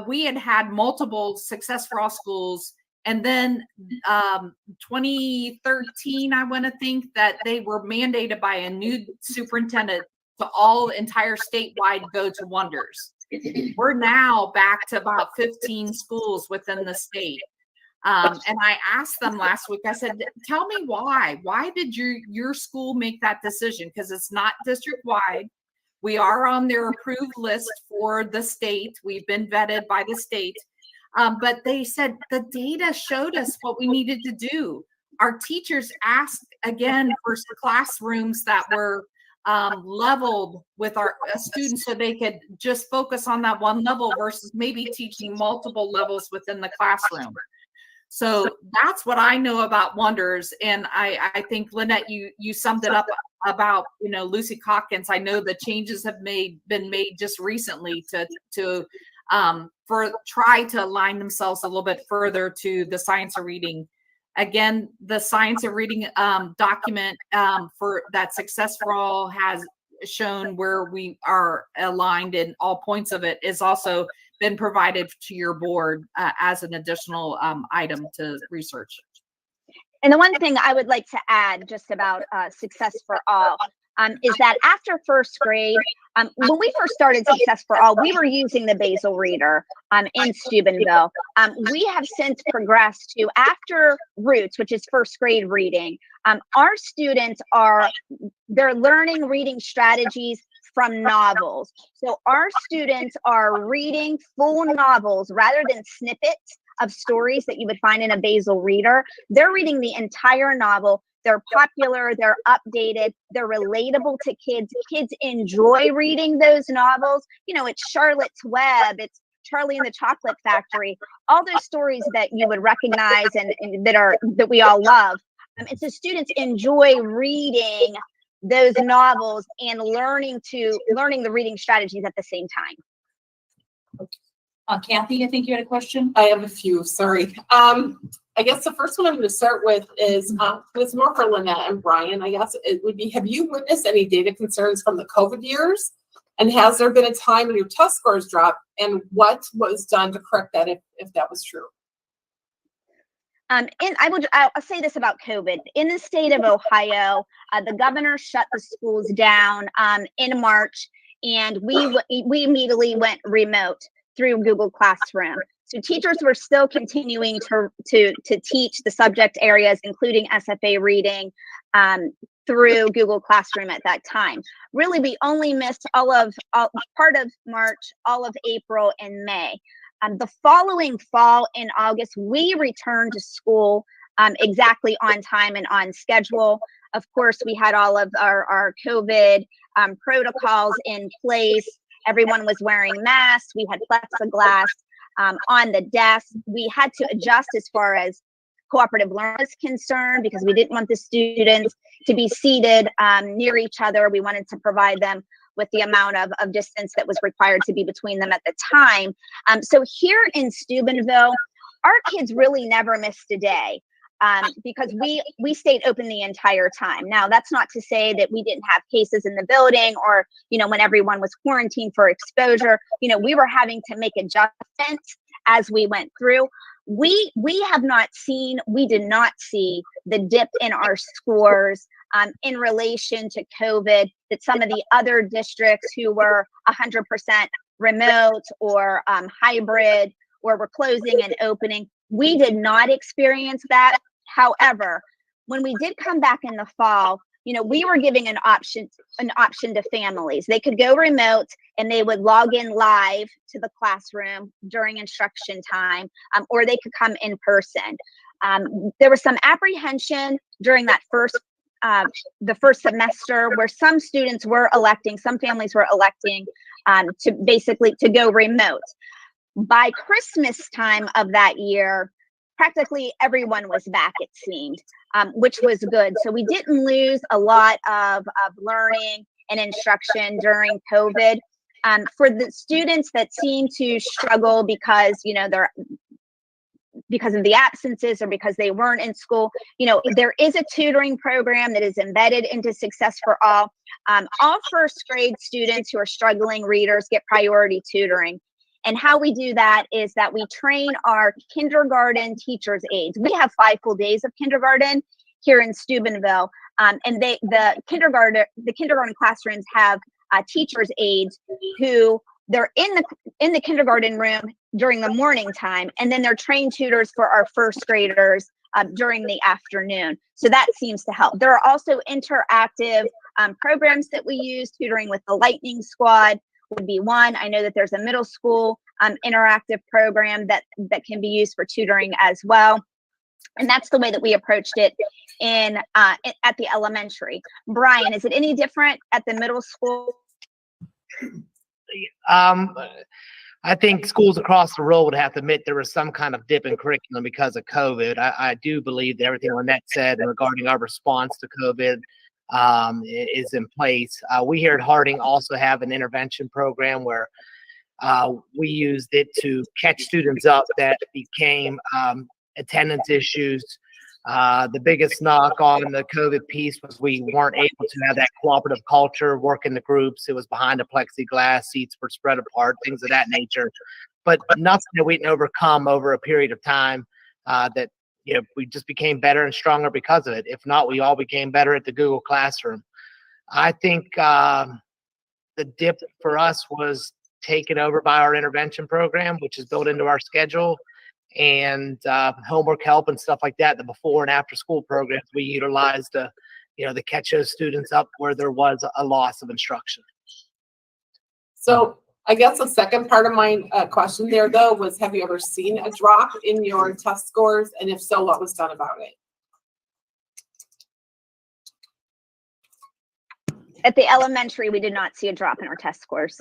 we had multiple Success for All schools. And then 2013, I want to think that they were mandated by a new superintendent to all entire statewide go to Wonders. We're now back to about 15 schools within the state. And I asked them last week, I said, tell me why. Why did your school make that decision? Because it's not district-wide. We are on their approved list for the state. We've been vetted by the state. But they said the data showed us what we needed to do. Our teachers asked again for classrooms that were leveled with our students so they could just focus on that one level versus maybe teaching multiple levels within the classroom. So that's what I know about Wonders. And I think, Lynette, you summed it up about, Lucy Calkins. I know the changes have been made just recently to try to align themselves a little bit further to the science of reading. Again, the science of reading document for that Success for All has shown where we are aligned, and all points of it is also been provided to your board as an additional item to research. And the one thing I would like to add just about Success for All is that after first grade, when we first started Success for All, we were using the Basel Reader in Steubenville. We have since progressed to after Roots, which is first grade reading. Our students they're learning reading strategies from novels. So our students are reading full novels rather than snippets of stories that you would find in a Basel Reader. They're reading the entire novel. They're popular, they're updated, they're relatable to kids. Kids enjoy reading those novels. It's Charlotte's Web, it's Charlie and the Chocolate Factory, all those stories that you would recognize and that we all love. And so students enjoy reading those novels and learning the reading strategies at the same time. Kathy, I think you had a question. I have a few, sorry. I guess the first one I'm going to start with is, it's more for Lynette and Brian, I guess. It would be, have you witnessed any data concerns from the COVID years? And has there been a time when your test scores dropped? And what was done to correct that if that was true? And I'll say this about COVID. In the state of Ohio, the governor shut the schools down in March, and we immediately went remote through Google Classroom. So teachers were still continuing to teach the subject areas, including SFA reading, through Google Classroom at that time. Really, we only missed part of March, all of April and May. The following fall in August, we returned to school exactly on time and on schedule. Of course, we had all of our COVID protocols in place. Everyone was wearing masks. We had plexiglass on the desk. We had to adjust as far as cooperative learning was concerned, because we didn't want the students to be seated near each other. We wanted to provide them with the amount of distance that was required to be between them at the time. So here in Steubenville, our kids really never missed a day. Because we stayed open the entire time. Now, that's not to say that we didn't have cases in the building, or, you know, when everyone was quarantined for exposure, you know, we were having to make adjustments as we went through. We did not see the dip in our scores in relation to COVID that some of the other districts who were 100% remote or hybrid, or were closing and opening. We did not experience that. However, when we did come back in the fall, you know, we were giving an option to families. They could go remote and they would log in live to the classroom during instruction time, or they could come in person. There was some apprehension during that the first semester, where some students were electing, some families were electing to go remote. By Christmas time of that year, practically everyone was back, it seemed, which was good. So we didn't lose a lot of learning and instruction during COVID. For the students that seem to struggle because, you know, because of the absences or because they weren't in school, you know, there is a tutoring program that is embedded into Success for All. All first grade students who are struggling readers get priority tutoring. And how we do that is that we train our kindergarten teachers' aides. We have 5 full days of kindergarten here in Steubenville, and the kindergarten classrooms have teachers' aides who they're in the kindergarten room during the morning time, and then they're trained tutors for our first graders during the afternoon. So that seems to help. There are also interactive programs that we use. Tutoring with the Lightning Squad would be one. I know that there's a middle school interactive program that can be used for tutoring as well. And that's the way that we approached it at the elementary. Brian, is it any different at the middle school? I think schools across the road would have to admit there was some kind of dip in curriculum because of COVID. I do believe that everything Lynette said regarding our response to COVID is in place. We here at Harding also have an intervention program where we used it to catch students up that became attendance issues. The biggest knock on the COVID piece was we weren't able to have that cooperative culture, work in the groups. It was behind a plexiglass, seats were spread apart, things of that nature. But nothing that we can overcome over a period of time that, you know, we just became better and stronger because of it. If not, we all became better at the Google Classroom. I think the dip for us was taken over by our intervention program, which is built into our schedule, and homework help and stuff like that. The before and after school programs we utilized to, you know, to catch those students up where there was a loss of instruction. So I guess the second part of my question there, though, was, have you ever seen a drop in your test scores? And if so, what was done about it? At the elementary, we did not see a drop in our test scores.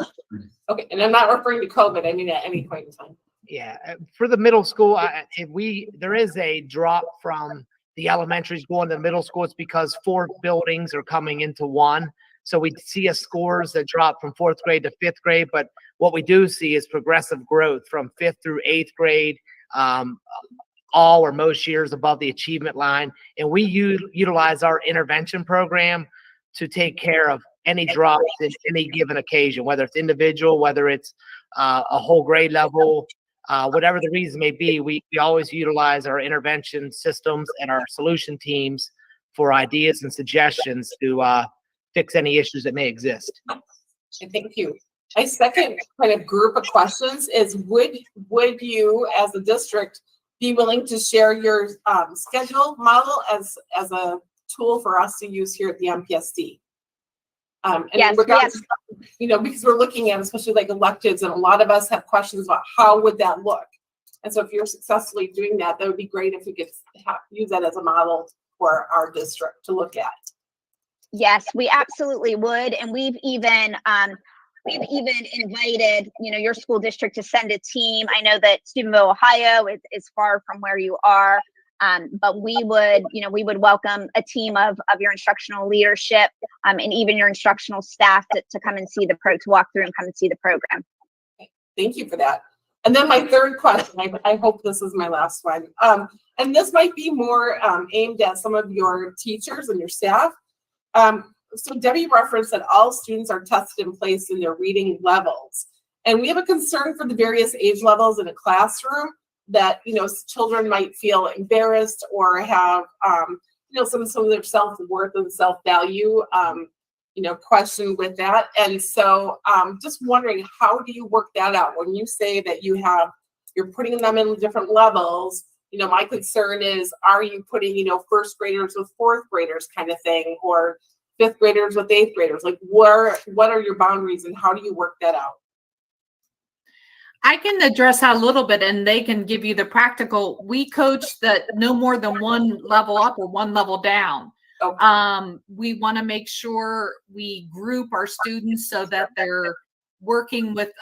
Okay, and I'm not referring to COVID. I mean, at any point in time. Yeah, for the middle school, there is a drop from the elementaries going to the middle school. It's because 4 buildings are coming into one. So we see a scores that drop from 4th grade to 5th grade. But what we do see is progressive growth from 5th through 8th grade, all or most years above the achievement line. And we utilize our intervention program to take care of any drops in any given occasion, whether it's individual, whether it's a whole grade level, whatever the reason may be. We always utilize our intervention systems and our solution teams for ideas and suggestions to fix any issues that may exist. Thank you. My second kind of group of questions is, would you as a district be willing to share your schedule model as a tool for us to use here at the MPSD? And yes, you know, because we're looking at especially like electives, and a lot of us have questions about how would that look. And so if you're successfully doing that, that would be great if we could use that as a model for our district to look at. Yes, we absolutely would. And we've even invited, you know, your school district to send a team. I know that Steubenville, Ohio is far from where you are. But we would welcome a team of your instructional leadership, and even your instructional staff to come and see to walk through and come and see the program. Thank you for that. And then my third question, I hope this is my last one. And this might be more aimed at some of your teachers and your staff. So Debbie referenced that all students are tested and placed in their reading levels. And we have a concern for the various age levels in a classroom that, children might feel embarrassed or have, some of their self-worth and self-value, question with that. And so just wondering, how do you work that out? When you say that you're putting them in different levels, my concern is, are you putting, first graders with fourth graders kind of thing, or fifth graders with eighth graders? Like, what are your boundaries and how do you work that out? I can address that a little bit and they can give you the practical. We coach that no more than one level up or one level down. Okay. We want to make sure we group our students so that they're working with,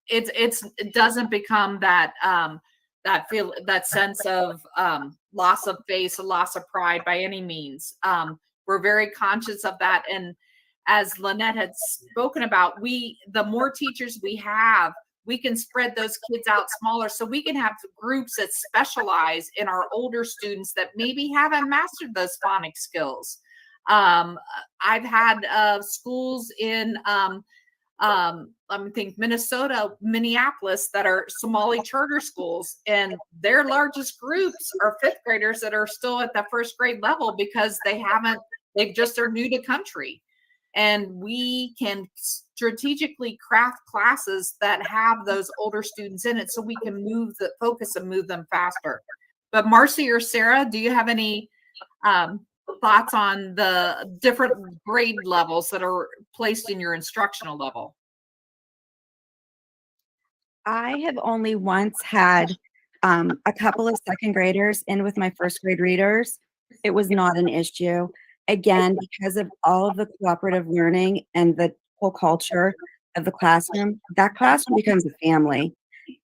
it doesn't become that, that sense of loss of face, a loss of pride by any means. We're very conscious of that. And as Lynette had spoken about, the more teachers we have, we can spread those kids out smaller, so we can have groups that specialize in our older students that maybe haven't mastered those phonics skills. I've had schools in Minnesota, Minneapolis, that are Somali charter schools, and their largest groups are fifth graders that are still at the first grade level because they just are new to country. And we can strategically craft classes that have those older students in it so we can move the focus and move them faster. But Marcy or Sarah, do you have any thoughts on the different grade levels that are placed in your instructional level? I have only once had a couple of second graders in with my first grade readers. It was not an issue. Again, because of all of the cooperative learning and the whole culture of the classroom, that classroom becomes a family.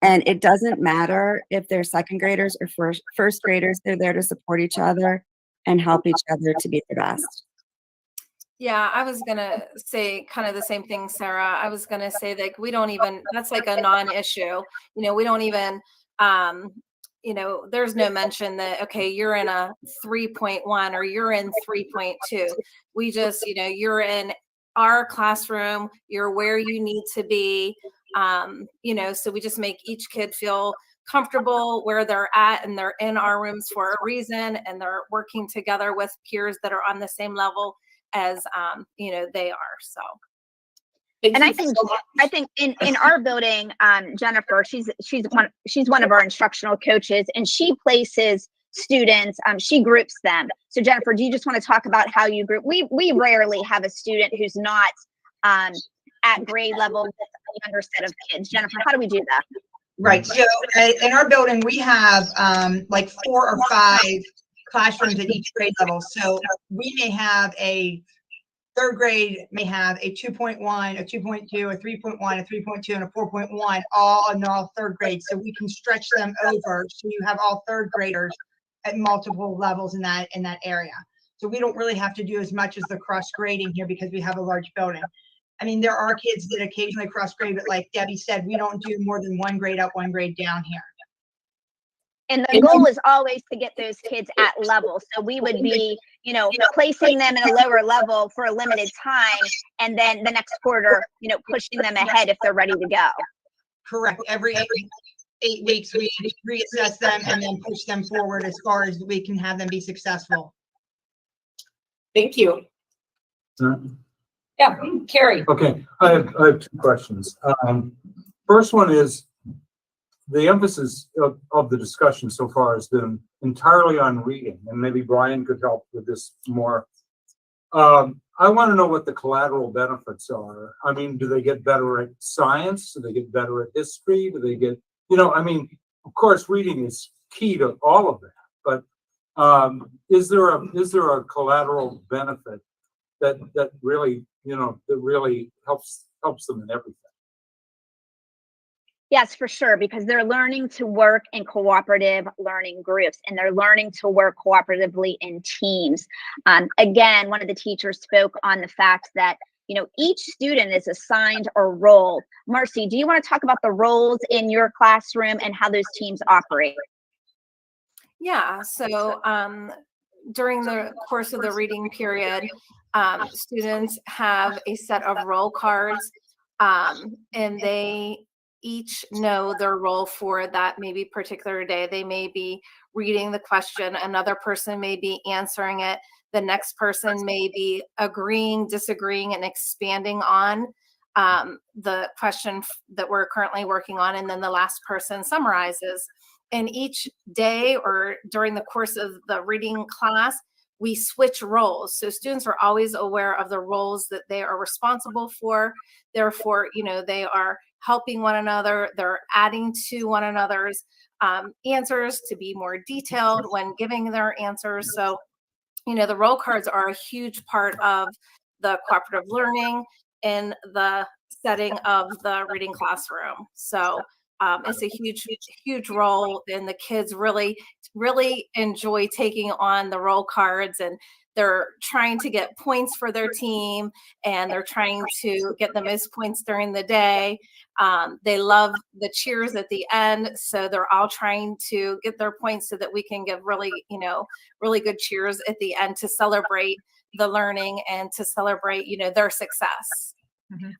And it doesn't matter if they're second graders or first graders, they're there to support each other and help each other to be the best. Yeah, I was gonna say kind of the same thing, Sarah. I was gonna say that we don't even, that's like a non-issue. We don't even, there's no mention that, okay, you're in a 3.1 or you're in 3.2. We just, you're in our classroom, you're where you need to be, so we just make each kid feel comfortable where they're at, and they're in our rooms for a reason, and they're working together with peers that are on the same level as, they are. So. And I think in our building, Jennifer, she's one of our instructional coaches, and she places students, she groups them. So Jennifer, do you just want to talk about how you group? We rarely have a student who's not at grade level with a younger set of kids. Jennifer, how do we do that? Right. So in our building, we have like 4 or 5 classrooms at each grade level. So we may have a third grade may have a 2.1, a 2.2, a 3.1, a 3.2, and a 4.1, all third grade. So we can stretch them over. So you have all third graders at multiple levels in that area. So we don't really have to do as much as the cross grading here because we have a large building. I mean, there are kids that occasionally cross grade, but like Debbie said, we don't do more than 1 grade up, 1 grade down here. And the goal is always to get those kids at level. So we would be, placing them in a lower level for a limited time, and then the next quarter, pushing them ahead if they're ready to go. Correct. Every 8 weeks, we reassess them and then push them forward as far as we can have them be successful. Thank you. Yeah, Carrie. Okay, I have 2 questions. First one is, the emphasis of the discussion so far has been entirely on reading, and maybe Brian could help with this more. I want to know what the collateral benefits are. I mean, do they get better at science? Do they get better at history? Do they get, of course, reading is key to all of that, but is there a collateral benefit that really, that really helps them in everything? Yes, for sure, because they're learning to work in cooperative learning groups and they're learning to work cooperatively in teams. Again, one of the teachers spoke on the fact that, you know, each student is assigned a role. Marcy, do you want to talk about the roles in your classroom and how those teams operate? Yeah, so during the course of the reading period, students have a set of role cards, and they each know their role for that maybe particular day. They may be reading the question, another person may be answering it, the next person may be agreeing, disagreeing, and expanding on the question that we're currently working on, and then the last person summarizes. And each day or during the course of the reading class, we switch roles. So students are always aware of the roles that they are responsible for. Therefore, you know, they are helping one another. They're adding to one another's answers to be more detailed when giving their answers. So, you know, the role cards are a huge part of the cooperative learning in the setting of the reading classroom. So it's a huge role, and the kids really enjoy taking on the role cards, and they're trying to get points for their team, and they're trying to get the most points during the day. They love the cheers at the end, so they're all trying to get their points so that we can give really, you know, really good cheers at the end to celebrate the learning and to celebrate, you know, their success.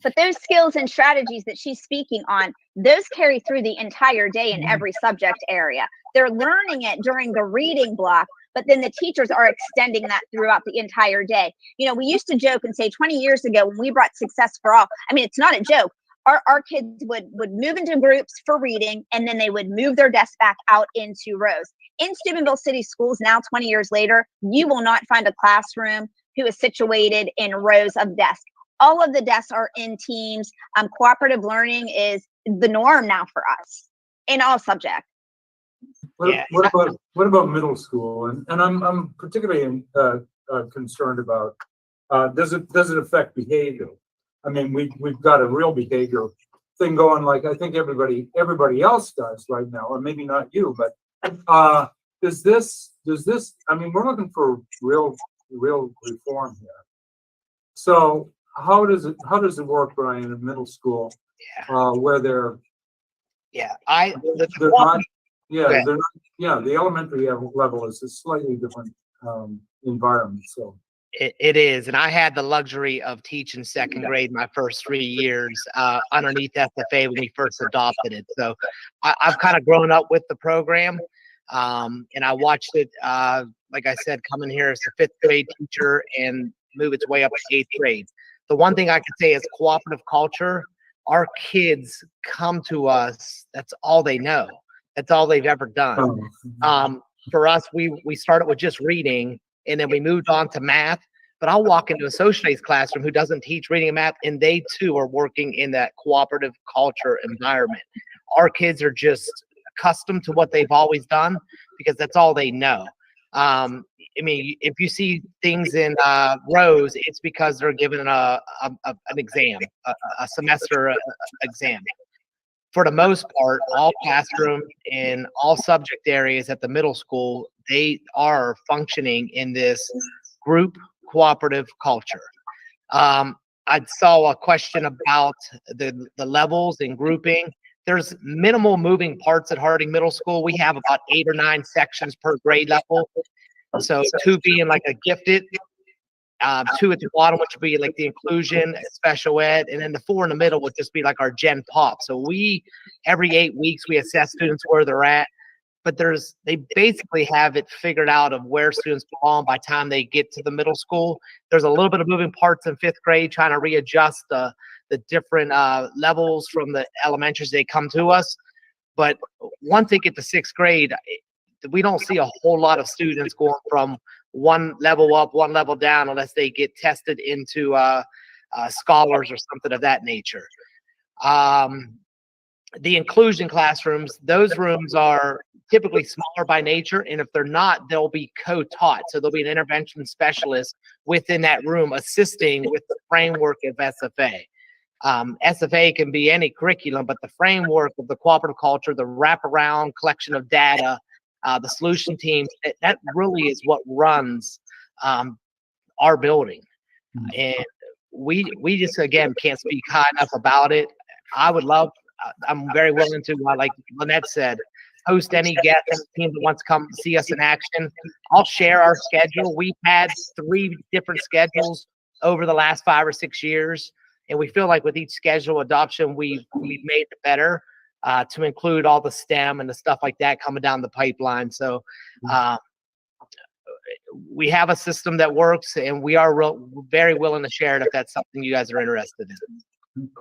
But those skills and strategies that she's speaking on, those carry through the entire day in every subject area. They're learning it during the reading block, but then the teachers are extending that throughout the entire day. You know, we used to joke and say 20 years ago when we brought Success for All, I mean, it's not a joke. Our kids would move into groups for reading, and then they would move their desks back out into rows. In Steubenville City Schools now, 20 years later, you will not find a classroom who is situated in rows of desks. All of the desks are in teams. Cooperative learning is the norm now for us in all subjects. What about middle school? And I'm particularly concerned about does it affect behavior? I mean, we've got a real behavior thing going, like I think everybody else does right now, or maybe not you, but does this? I mean, we're looking for real reform here. So how does it work, Brian, in middle school, where they're not, the elementary level is a slightly different environment. So it is, and I had the luxury of teaching second grade my first 3 years underneath SFA when we first adopted it. So I've kind of grown up with the program, and I watched it, like I said, coming here as a fifth grade teacher and move its way up to eighth grade. The one thing I could say is cooperative culture. Our kids come to us. That's all they know. That's all they've ever done. For us, we started with just reading, and then we moved on to math. But I'll walk into a social studies classroom who doesn't teach reading and math, and they too are working in that cooperative culture environment. Our kids are just accustomed to what they've always done because that's all they know. I mean, if you see things in rows, it's because they're given an exam, a semester exam. For the most part, all classroom in all subject areas at the middle school, they are functioning in this group cooperative culture. I saw a question about the levels and grouping. There's minimal moving parts at Harding Middle School. We have about 8 or 9 sections per grade level. So 2 being like a gifted, 2 at the bottom, which would be like the inclusion, special ed, and then the 4 in the middle would just be like our gen pop. So every 8 weeks, we assess students where they're at, but they basically have it figured out of where students belong by the time they get to the middle school. There's a little bit of moving parts in 5th grade, trying to readjust the different levels from the elementaries they come to us. But once they get to 6th grade, we don't see a whole lot of students going from one level up, one level down, unless they get tested into scholars or something of that nature. The inclusion classrooms, those rooms are typically smaller by nature, and if they're not, they'll be co-taught. So there'll be an intervention specialist within that room assisting with the framework of SFA. SFA can be any curriculum, but the framework of the cooperative culture, the wraparound collection of data, the solution team, that really is what runs our building. And we just, again, can't speak high enough about it. I would love, I'm very willing to, like Lynette said, host any guest, any team that wants to come see us in action. I'll share our schedule. We've had 3 different schedules over the last 5 or 6 years. And we feel like with each schedule adoption, we've made it better to include all the STEM and the stuff like that coming down the pipeline. So we have a system that works, and we are very willing to share it if that's something you guys are interested in.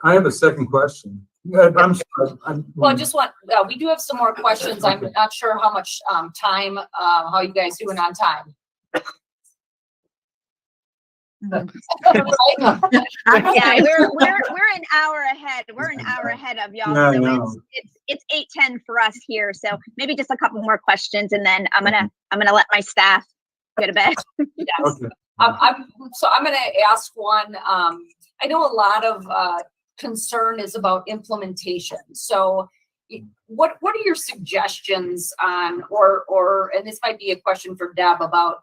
I have a second question. I'm sorry. Well, I just want, we do have some more questions. I'm not sure how much time, how you guys doing on time? Yeah, we're an hour ahead. We're an hour ahead of y'all. Yeah, I So know. it's 8:10 for us here. So maybe just a couple more questions, and then I'm gonna let my staff go to bed. Yes. Okay. I'm gonna ask one. I know a lot of concern is about implementation. So what are your suggestions on, or and this might be a question for Deb about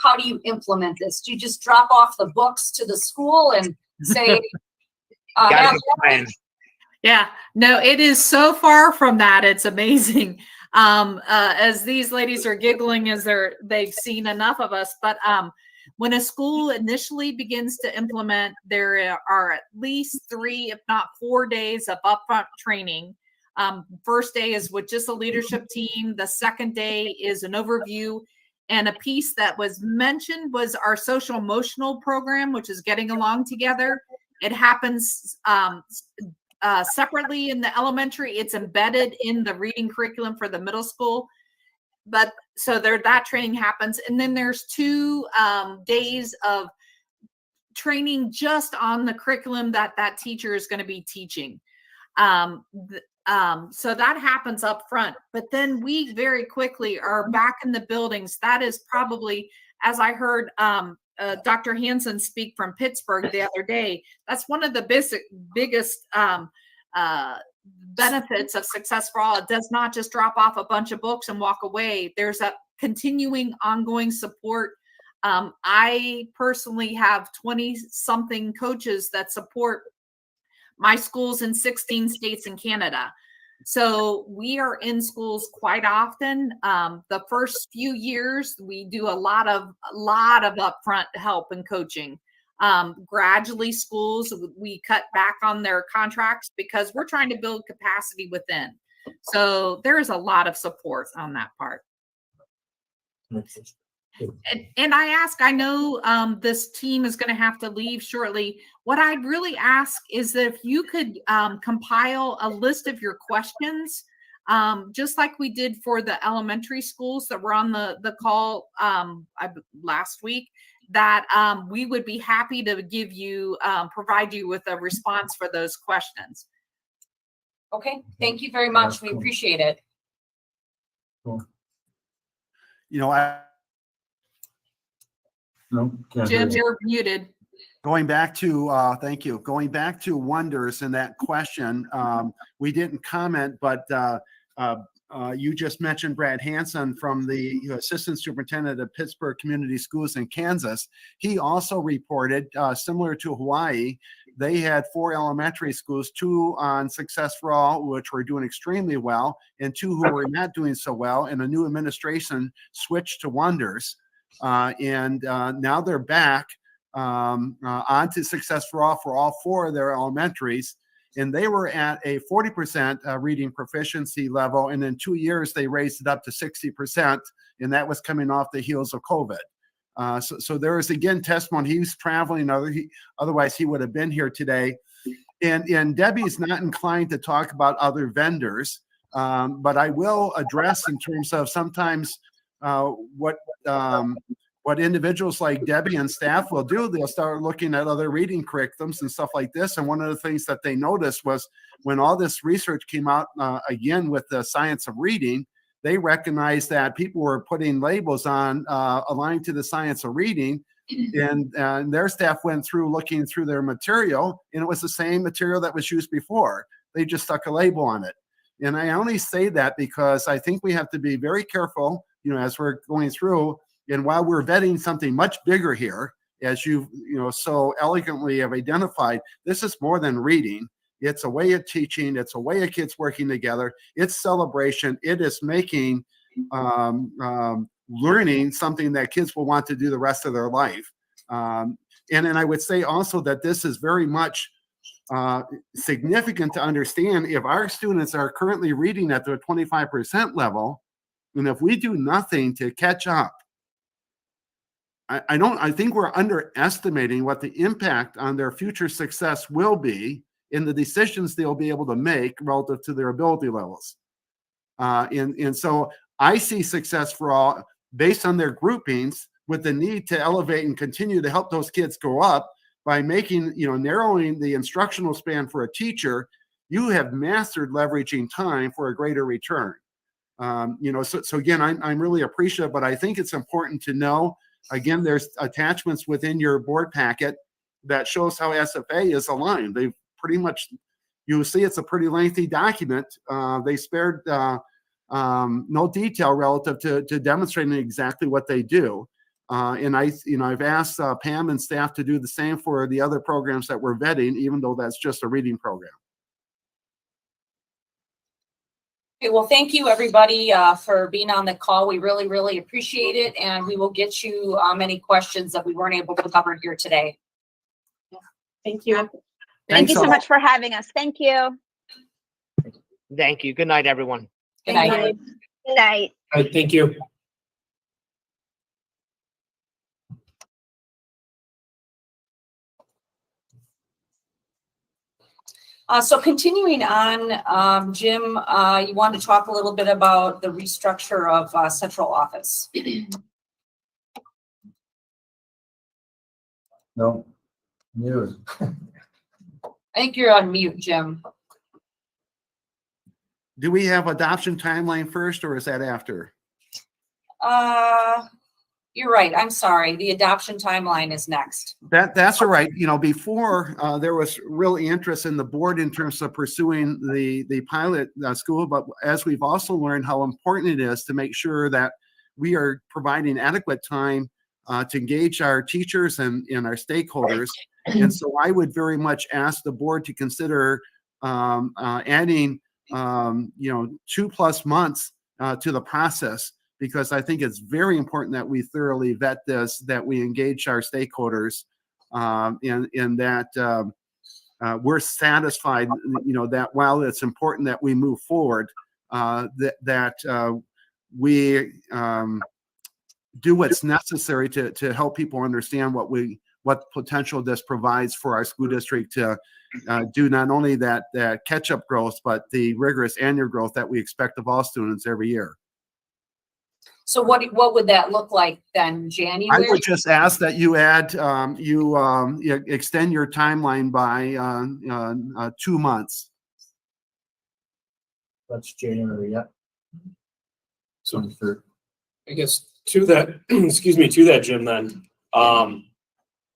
how do you implement this? Do you just drop off the books to the school and say, Yeah, no, it is so far from that. It's amazing. As these ladies are giggling as they've seen enough of us, but when a school initially begins to implement, there are at least 3, if not 4 days of upfront training. First day is with just a leadership team. The second day is an overview. And a piece that was mentioned was our social emotional program, which is getting along together. It happens separately in the elementary. It's embedded in the reading curriculum for the middle school. But so that training happens. And then there's 2 days of training just on the curriculum that teacher is going to be teaching. So that happens up front, but then we very quickly are back in the buildings. That is probably, as I heard Dr. Hansen speak from Pittsburgh the other day, that's one of the biggest benefits of Success for All. It does not just drop off a bunch of books and walk away. There's a continuing, ongoing support. I personally have 20-something coaches that support my schools in 16 states in Canada. So we are in schools quite often. The first few years, we do a lot of upfront help and coaching. Gradually, schools, we cut back on their contracts because we're trying to build capacity within. So there is a lot of support on that part. And I know this team is going to have to leave shortly. What I'd really ask is that if you could compile a list of your questions, just like we did for the elementary schools that were on the call last week, that we would be happy to give you, provide you with a response for those questions. Okay, thank you very much. We appreciate it. Cool. No, Jim, you're muted. Going back to, thank you. Going back to Wonders and that question, we didn't comment, but you just mentioned Brad Hansen from the Assistant Superintendent of Pittsburgh Community Schools in Kansas. He also reported, similar to Hawaii, they had 4 elementary schools, 2 on Success for All, which were doing extremely well, and 2 who were not doing so well, and a new administration switched to Wonders. And now they're back onto Success for all 4 of their elementaries, and they were at a 40% reading proficiency level, and in 2 years they raised it up to 60%, and that was coming off the heels of COVID. So there is again testimony. He was traveling, otherwise he would have been here today. And Debbie's not inclined to talk about other vendors, but I will address in terms of sometimes what individuals like Debbie and staff will do. They'll start looking at other reading curriculums and stuff like this. And one of the things that they noticed was when all this research came out again with the science of reading, they recognized that people were putting labels on aligned to the science of reading, and their staff went through looking through their material, and it was the same material that was used before. They just stuck a label on it. And I only say that because I think we have to be very careful, as we're going through, and while we're vetting something much bigger here, as you so elegantly have identified, this is more than reading. It's a way of teaching. It's a way of kids working together. It's celebration. It is making learning something that kids will want to do the rest of their life. And then I would say also that this is very much significant to understand. If our students are currently reading at the 25% level, and if we do nothing to catch up, I think we're underestimating what the impact on their future success will be in the decisions they'll be able to make relative to their ability levels. And so I see success for all based on their groupings, with the need to elevate and continue to help those kids go up by making, narrowing the instructional span for a teacher. You have mastered leveraging time for a greater return. So again, I'm really appreciative, but I think it's important to know, again, there's attachments within your board packet that shows how SFA is aligned. They've pretty much, you'll see it's a pretty lengthy document. They spared no detail relative to demonstrating exactly what they do. And I've asked Pam and staff to do the same for the other programs that we're vetting, even though that's just a reading program. Okay, well, thank you, everybody, for being on the call. We really, really appreciate it, and we will get you any questions that we weren't able to cover here today. Thank you. Thank you so much for having us. Thank you. Thank you. Good night, everyone. Good night. Good night. All right, thank you. So continuing on, Jim, you wanted to talk a little bit about the restructure of central office. No, news. I think you're on mute, Jim. Do we have adoption timeline first, or is that after? You're right. I'm sorry. The adoption timeline is next. That's all right. Before there was really interest in the board in terms of pursuing the pilot school, but as we've also learned how important it is to make sure that we are providing adequate time to engage our teachers and our stakeholders. And so I would very much ask the board to consider adding 2+ months to the process, because I think it's very important that we thoroughly vet this, that we engage our stakeholders, and that we're satisfied, that while it's important that we move forward, that we do what's necessary to help people understand what potential this provides for our school district to do not only that catch-up growth, but the rigorous annual growth that we expect of all students every year. So what would that look like then, January? I would just ask that you add, extend your timeline by 2 months. That's January, yeah. So I guess to that, excuse me, to that, Jim, then,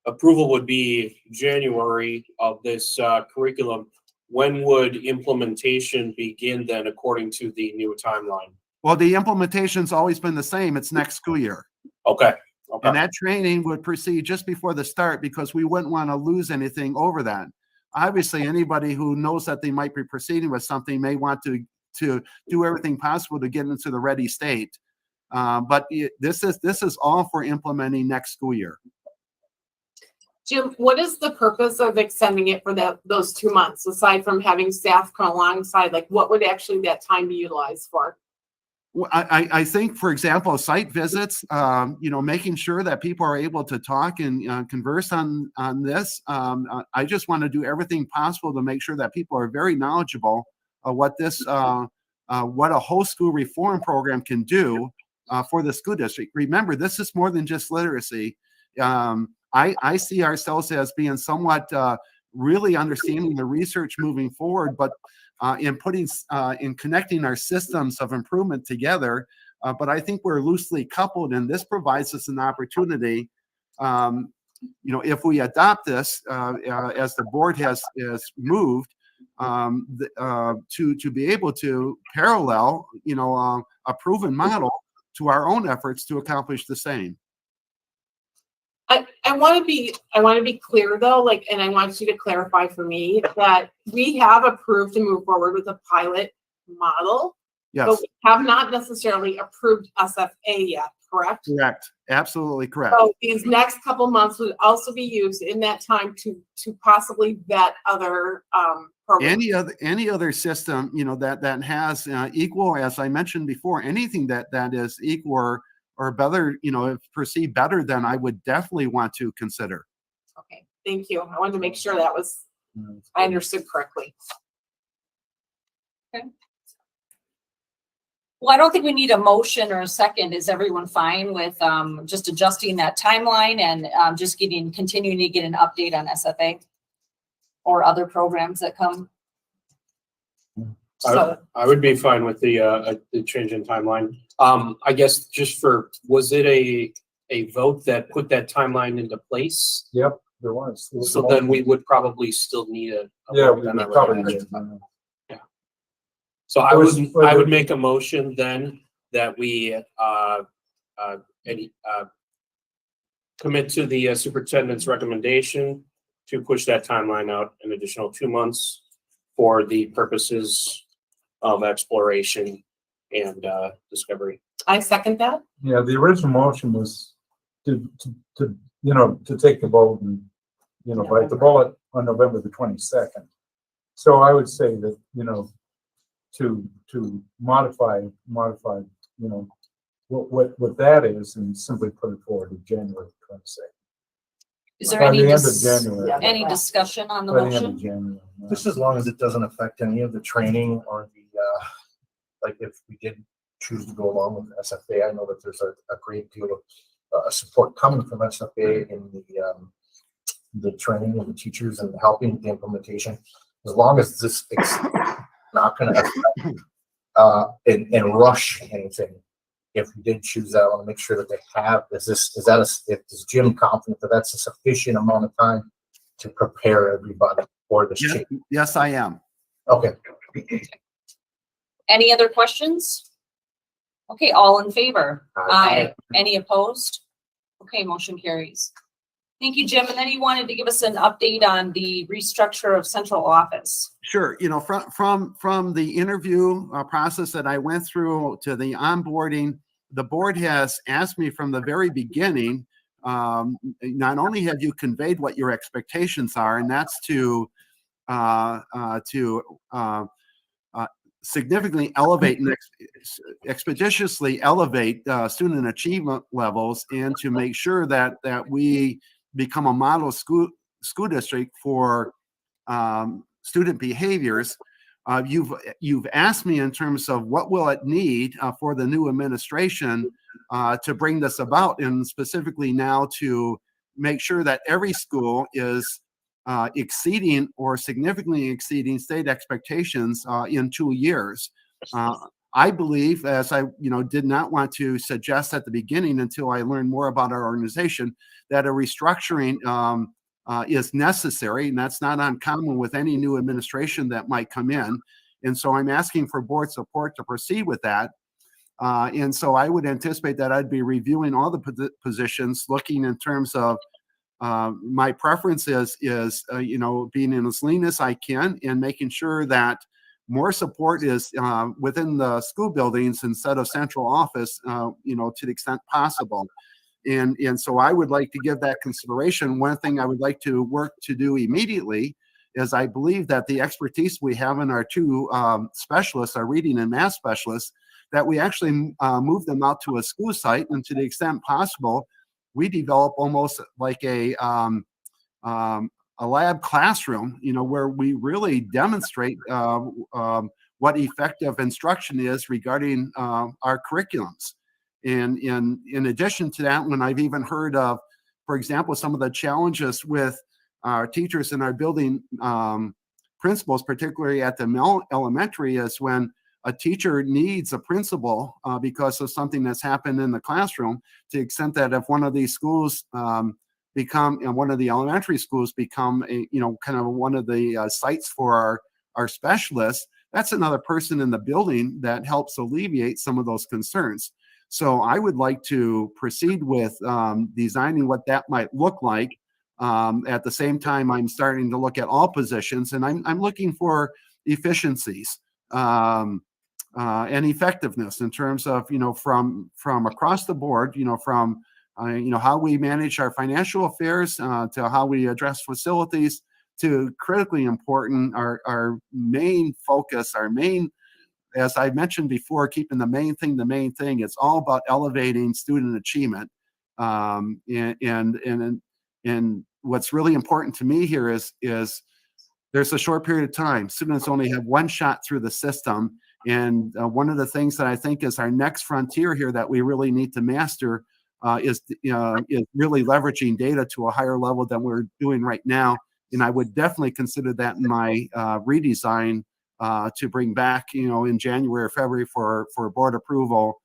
approval would be January of this curriculum. When would implementation begin then, according to the new timeline? Well, the implementation's always been the same. It's next school year. Okay. And that training would proceed just before the start, because we wouldn't want to lose anything over that. Obviously, anybody who knows that they might be proceeding with something may want to do everything possible to get into the ready state. But this is all for implementing next school year. Jim, what is the purpose of extending it for those 2 months, aside from having staff come alongside? Like, what would actually that time be utilized for? Well, I think, for example, site visits, making sure that people are able to talk and converse on this. I just want to do everything possible to make sure that people are very knowledgeable of what what a whole school reform program can do for the school district. Remember, this is more than just literacy. I see ourselves as being somewhat really understanding the research moving forward, but in connecting our systems of improvement together. But I think we're loosely coupled, and this provides us an opportunity if we adopt this, as the board has moved, to be able to parallel, a proven model to our own efforts to accomplish the same. I want to be clear though, and I want you to clarify for me that we have approved to move forward with a pilot model, but Yes, we have not necessarily approved SFA yet, correct? correct. Absolutely correct. So these next couple months would also be used in that time to possibly vet other programs. Any other system, that has equal, as I mentioned before, anything that is equal or better, if perceived better than, I would definitely want to consider. Okay, thank you. I wanted to make sure that I understood correctly. Okay. Well, I don't think we need a motion or a second. Is everyone fine with just adjusting that timeline and just continuing to get an update on SFA or other programs that come? So I would be fine with the change in timeline. I guess was it a vote that put that timeline into place? Yep, there was. So then we would probably still need a Yeah, vote we then, I would probably imagine. did. So It was- I would make a motion then that we commit to the superintendent's recommendation to push that timeline out an additional 2 months for the purposes of exploration and discovery. I second that. Yeah, the original motion was to take the vote and, bite the bullet on November the 22nd. So I would say that, to modify, what that is and simply put it forward to January 22nd. is there By any the end of January. any discussion on the By the end of motion? January. yeah. Just as long as it doesn't affect any of the training or the, like if we did choose to go along with SFA, I know that there's a great deal of support coming from SFA in the training of the teachers and helping the implementation. As long as this is not going to and rush anything. If we did choose that, I want to make sure that they have, is Jim confident that that's a sufficient amount of time to prepare everybody for this change? Yes, I am. Okay. Any other questions? Okay, all in favor? Aye. Any opposed? Okay, motion carries. Thank you, Jim. And then you wanted to give us an update on the restructure of central office. Sure. From the interview process that I went through to the onboarding, the board has asked me from the very beginning, not only have you conveyed what your expectations are, and that's to significantly elevate and expeditiously elevate student achievement levels, and to make sure that we become a model school district for student behaviors. You've asked me in terms of what will it need for the new administration to bring this about, and specifically now to make sure that every school is exceeding or significantly exceeding state expectations in 2 years. I believe, as I did not want to suggest at the beginning until I learned more about our organization, that a restructuring is necessary, and that's not uncommon with any new administration that might come in. And so I'm asking for board support to proceed with that. And so I would anticipate that I'd be reviewing all the positions, looking in terms of my preference is being in as lean as I can and making sure that more support is within the school buildings instead of central office, to the extent possible. And so I would like to give that consideration. One thing I would like to work to do immediately is I believe that the expertise we have in our two specialists, our reading and math specialists, that we actually move them out to a school site, and to the extent possible, we develop almost like a lab classroom, where we really demonstrate what effective instruction is regarding our curriculums. And in addition to that, when I've even heard of, for example, some of the challenges with our teachers in our building principals, particularly at the elementary, is when a teacher needs a principal because of something that's happened in the classroom, to the extent that if one of these schools become, one of the elementary schools become a, kind of one of the sites for our specialists, that's another person in the building that helps alleviate some of those concerns. So I would like to proceed with designing what that might look like. At the same time, I'm starting to look at all positions, and I'm looking for efficiencies and effectiveness in terms of, from across the board, from how we manage our financial affairs to how we address facilities, to critically important, our main focus, as I mentioned before, keeping the main thing. It's all about elevating student achievement. And what's really important to me here is there's a short period of time. Students only have one shot through the system. And one of the things that I think is our next frontier here that we really need to master is really leveraging data to a higher level than we're doing right now. And I would definitely consider that in my redesign to bring back, in January or February for board approval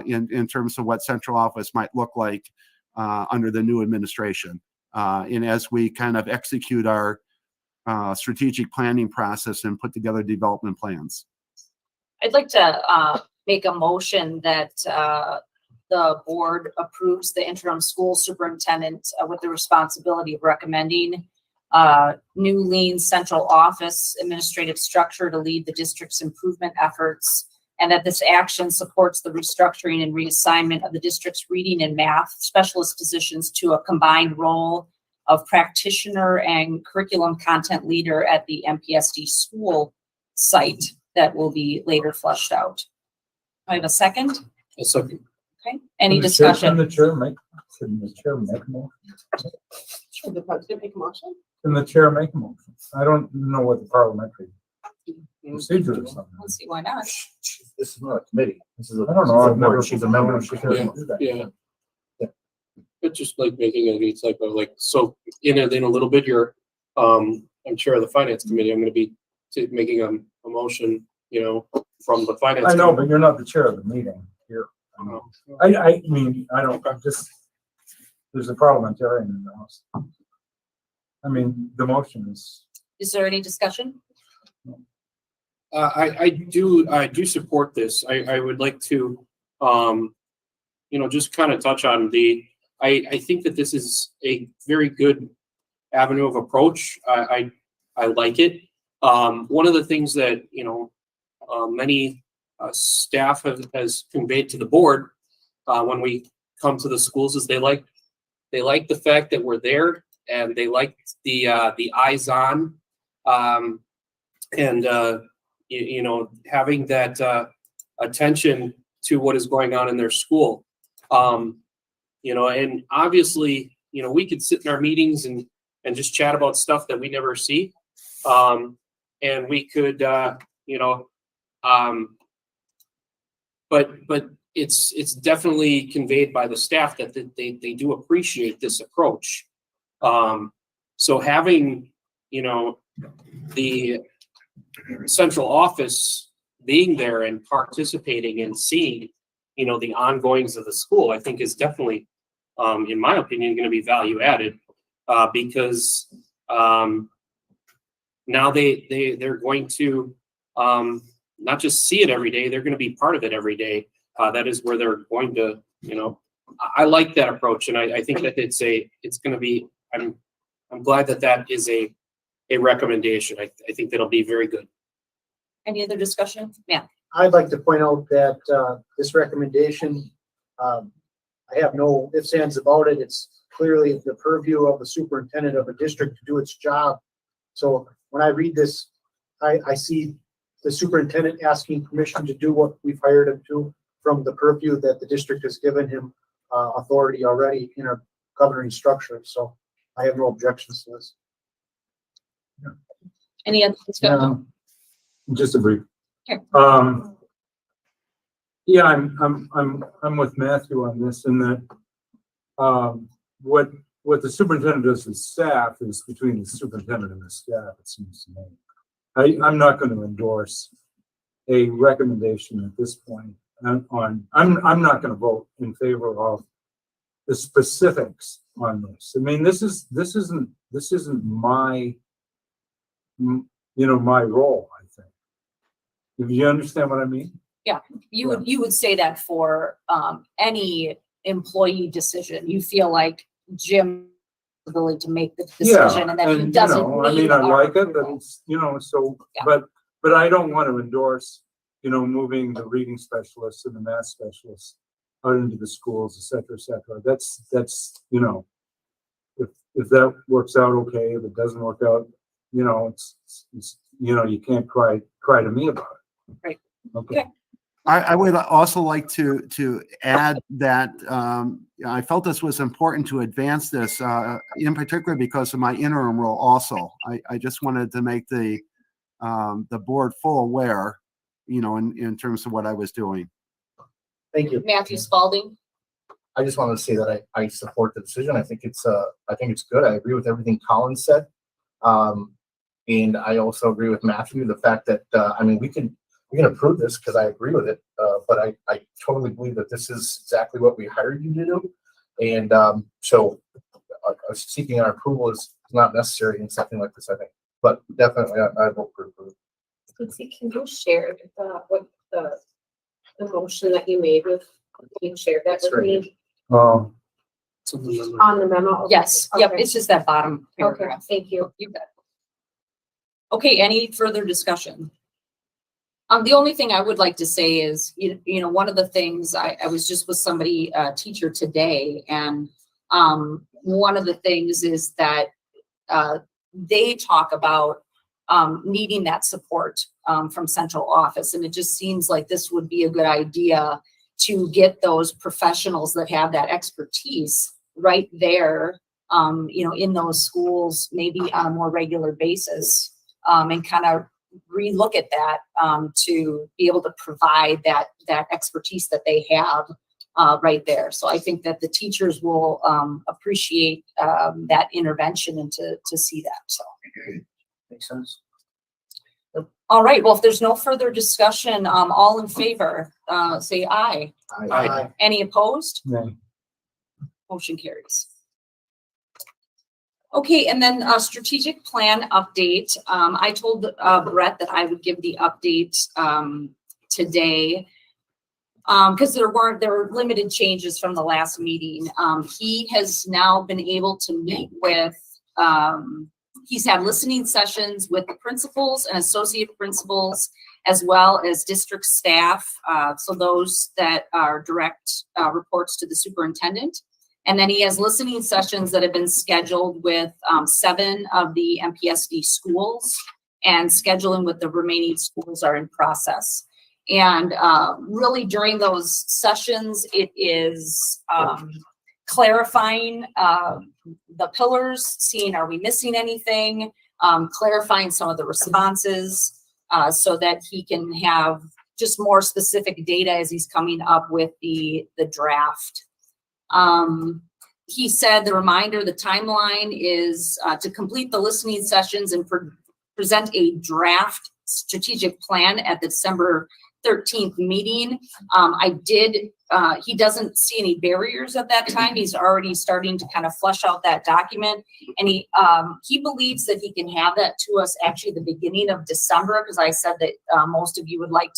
in terms of what central office might look like under the new administration. And as we kind of execute our strategic planning process and put together development plans. I'd like to make a motion that the board approves the interim school superintendent with the responsibility of recommending new lean central office administrative structure to lead the district's improvement efforts, and that this action supports the restructuring and reassignment of the district's reading and math specialist positions to a combined role of practitioner and curriculum content leader at the MPSD school site that will be later fleshed out. I have a second. A second. Okay. Any discussion? Can the chair make a motion? Should the president make a motion? Can the chair make a motion? I don't know what the parliamentary procedure is. Let's see, why not? This is not a committee. This is I don't know. I've never- She's a member. She Yeah. can do that. Yeah. It's just like making a type of so in a little bit here, I'm chair of the finance committee. I'm going to be making a motion, from the finance. I know, committee. but you're not the chair of the meeting here. I mean, I don't, I'm just, there's a parliamentarian in the house. I mean, the motion is. Is there any discussion? I do support this. I would like to, just kind of touch on I think that this is a very good avenue of approach. I like it. One of the things that, many staff has conveyed to the board when we come to the schools is they like the fact that we're there, and they like the eyes on, and having that attention to what is going on in their school. And obviously, we could sit in our meetings and just chat about stuff that we never see. And we could, but it's definitely conveyed by the staff that they do appreciate this approach. So having, the central office being there and participating and seeing, the ongoings of the school, I think is definitely, in my opinion, going to be value added, because now they're going to not just see it every day, they're going to be part of it every day. That is where they're going to, I like that approach, and I think that it's going to be, I'm glad that is a recommendation. I think that'll be very good. Any other discussion? Yeah. I'd like to point out that this recommendation, I have no ifs, ands about it. It's clearly the purview of the superintendent of a district to do its job. So when I read this, I see the superintendent asking permission to do what we've hired him to from the purview that the district has given him authority already in our governing structure. So I have no objections to this. Any other discussion? Just a brief. Sure. Yeah, I'm with Matthew on this, in that what the superintendent does with staff is between the superintendent and the staff, it seems to me. I'm not going to endorse a recommendation at this point I'm not going to vote in favor of the specifics on this. I mean, this isn't my, my role, I think. If you understand what I mean? Yeah, you would say that for any employee decision. You feel like Jim is ability to make the decision and that he doesn't I mean, need I our like it, but approval. it's, so, Yeah. but I don't want to endorse, moving the reading specialists and the math specialists out into the schools, et cetera, et cetera. That's, if that works out, okay. If it doesn't work out, it's you can't cry to me about it. Right. Okay. I would also like to add that I felt this was important to advance this, in particular because of my interim role also. I just wanted to make the board full aware, in terms of what I was doing. Thank you. Matthew Spalding. I just wanted to say that I support the decision. I think it's good. I agree with everything Colin said. And I also agree with Matthew, the fact that, we can approve this because I agree with it. But I totally believe that this is exactly what we hired you to do. And so seeking our approval is not necessary in something like this, I think. But definitely I vote for approval. Stacey, can you share what the motion that you made with, can you share that with me Um, on the memo? Yes, yep, it's just that bottom Okay, paragraph. thank you. You bet. Okay, any further discussion? The only thing I would like to say is, one of the things I was just with somebody, teacher today, and one of the things is that they talk about needing that support from central office, and it just seems like this would be a good idea to get those professionals that have that expertise right there, in those schools, maybe on a more regular basis, and kind of relook at that to be able to provide that expertise that they have right there. So I think that the teachers will appreciate that intervention and to see that. So Makes sense. all right. Well, if there's no further discussion, all in favor, say aye. Aye. Any opposed? no. Motion carries. Okay, and then a strategic plan update. I told Brett that I would give the update today because there were limited changes from the last meeting. He has now been able to meet with, he's had listening sessions with the principals and associate principals, as well as district staff. So those that are direct reports to the superintendent. And then he has listening sessions that have been scheduled with 7 of the MPSD schools, and scheduling with the remaining schools are in process. And really during those sessions, it is clarifying the pillars, seeing are we missing anything, clarifying some of the responses so that he can have just more specific data as he's coming up with the draft. He said the timeline is to complete the listening sessions and present a draft strategic plan at the December 13th meeting. He doesn't see any barriers at that time. He's already starting to kind of flesh out that document. And he believes that he can have that to us actually the beginning of December, because I said that most of you would like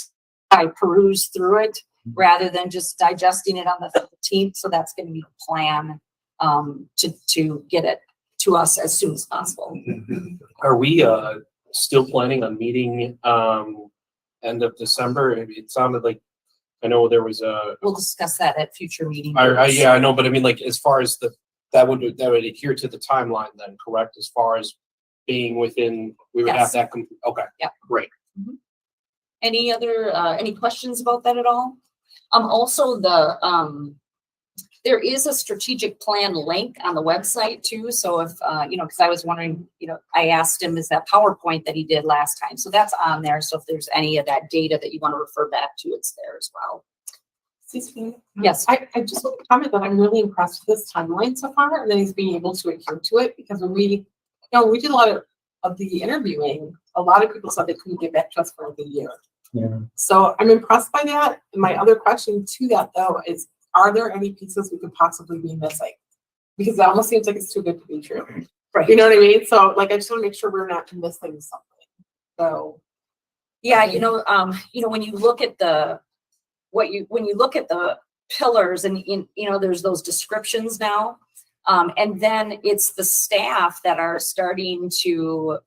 to peruse through it rather than just digesting it on the 15th. So that's going to be the plan to get it to us as soon as possible. Are we still planning on meeting end of December? It sounded like, I know there was We'll discuss that at future meetings. yeah, I know, but I mean, like, as far as that would adhere to the timeline then, correct? As far as being within, we would have Yes. that, okay. Yep. Great. Any questions about that at all? Also there is a strategic plan link on the website too. So if, because I was wondering, I asked him, is that PowerPoint that he did last time? So that's on there. So if there's any of that data that you want to refer back to, it's there as well. Yes. I just want to comment that I'm really impressed with this timeline so far, and then he's being able to adhere to it, because when we did a lot of the interviewing, a lot of people said they couldn't get back to us for like a year. Yeah. So I'm impressed by that. And my other question to that though is, are there any pieces we could possibly be missing? Because it almost seems like it's too good to be true. Right. You know what I mean? So like, I just want to make sure we're not missing something. So. Yeah, when you look at when you look at the pillars and there's those descriptions now. And then it's the staff that are starting to,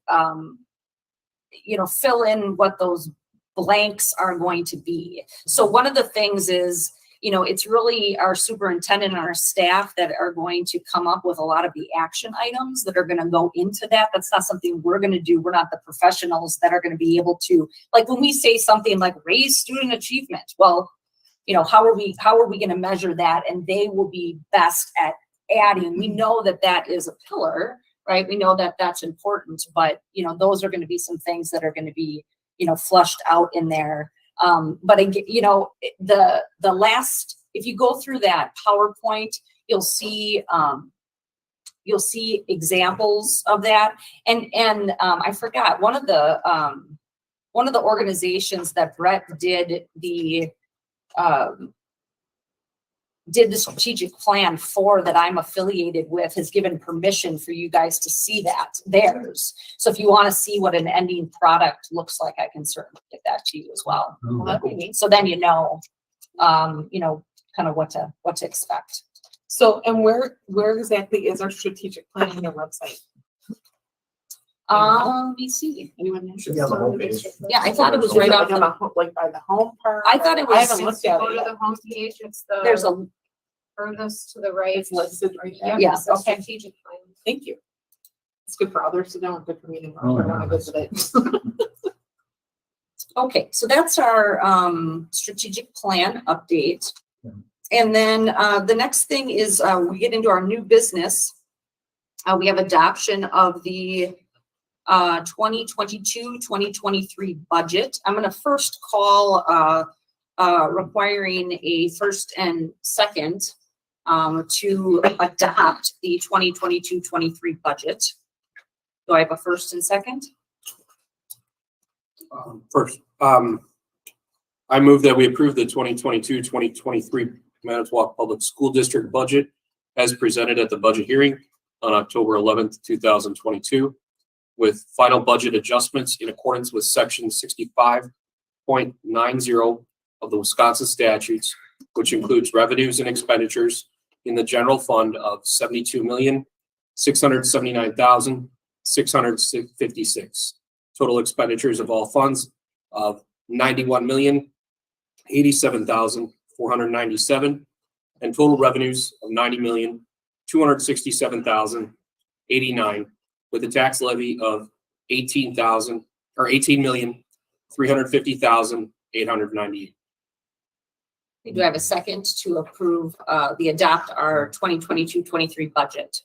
fill in what those blanks are going to be. So one of the things is, it's really our superintendent and our staff that are going to come up with a lot of the action items that are going to go into that. That's not something we're going to do. We're not the professionals that are going to be able to, like when we say something like raise student achievement, well, how are we going to measure that? And they will be best at adding. We know that is a pillar, right? We know that that's important, but those are going to be some things that are going to be, flushed out in there. But the last, if you go through that PowerPoint, you'll see examples of that. And I forgot one of the organizations that Brett did the strategic plan for that I'm affiliated with has given permission for you guys to see theirs. So if you want to see what an ending product looks like, I can certainly get that to you as well. So then kind of what to expect. So, and where exactly is our strategic plan on your website? Let me see. Anyone know? Should be on the homepage. Yeah, I thought it was Is right it off like the. like by the home part? I thought it was. I haven't looked at Go it to yet. the homepage, it's the. There's a. Furthest to the right. It's listed right Yeah, there. Yeah, it's the okay. strategic plan. Thank you. It's good for others to know, and good for me to know. Oh, I want to nice. visit it. Okay, so that's our strategic plan update. And then the next thing is we get into our new business. We have adoption of the 2022-2023 budget. I'm going to first call requiring a first and second to adopt the 2022-23 budget. Do I have a first and second? First, I move that we approve the 2022-2023 Manitowoc Public School District budget as presented at the budget hearing on October 11th, 2022, with final budget adjustments in accordance with section 65.90 of the Wisconsin statutes, which includes revenues and expenditures in the general fund of $72,679,656. Total expenditures of all funds of $91,087,497, and total revenues of $90,267,089, with a tax levy of $18,350,898. Do I have a second to approve adopt our 2022-23 budget?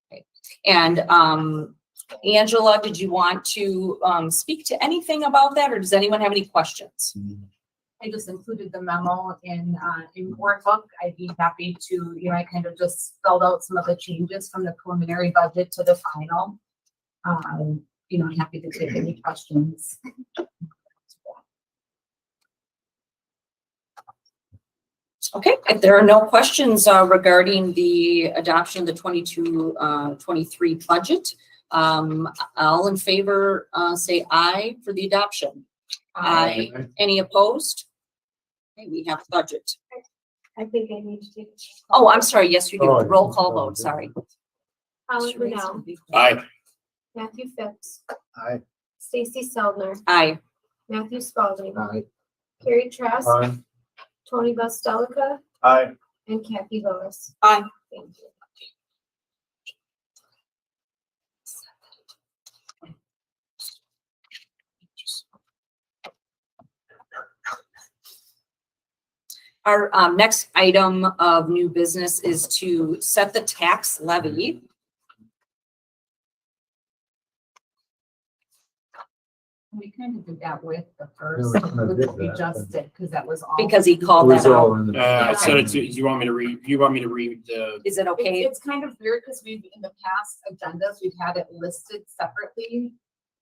Okay. And Angela, did you want to speak to anything about that, or does anyone have any questions? I just included the memo in workbook. I'd be happy to, I kind of just spelled out some of the changes from the preliminary budget to the final. I'm happy to take any questions. Okay, if there are no questions regarding the adoption of the 22-23 budget, all in favor say aye for the adoption. Aye. Any opposed? Okay, we have budget. I think I need to do. Oh, I'm sorry. Yes, you do. Oh, Roll call vote. Sorry. Colin Brunel, Aye. Matthew Phipps, Aye. Stacy Seldner, Aye. Matthew Spalding, Aye. Carrie Trask, Aye. Tony Bustelica, Aye. and Kathy Lewis. Aye. Thank you. Our next item of new business is to set the tax levy. We kind of did that with the first, Yeah, we kind of did we that, just did, because that was all. Because he It called was that out. all in the. I said it to, you want me to read the, Is it okay? It's kind of weird because in the past agendas, we've had it listed separately.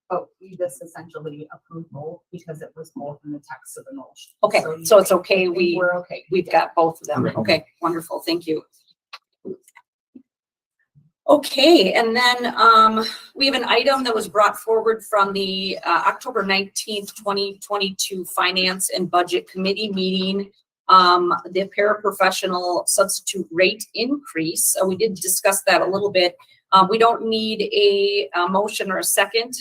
but we just essentially approved both because it was both in the text of the motion. Okay, you- so it's okay, I think we've we're okay. got both of them. Okay. Okay, wonderful, thank you. Okay, and then we have an item that was brought forward from the October 19th, 2022 Finance and Budget Committee meeting. The paraprofessional substitute rate increase. We did discuss that a little bit. We don't need a motion or a second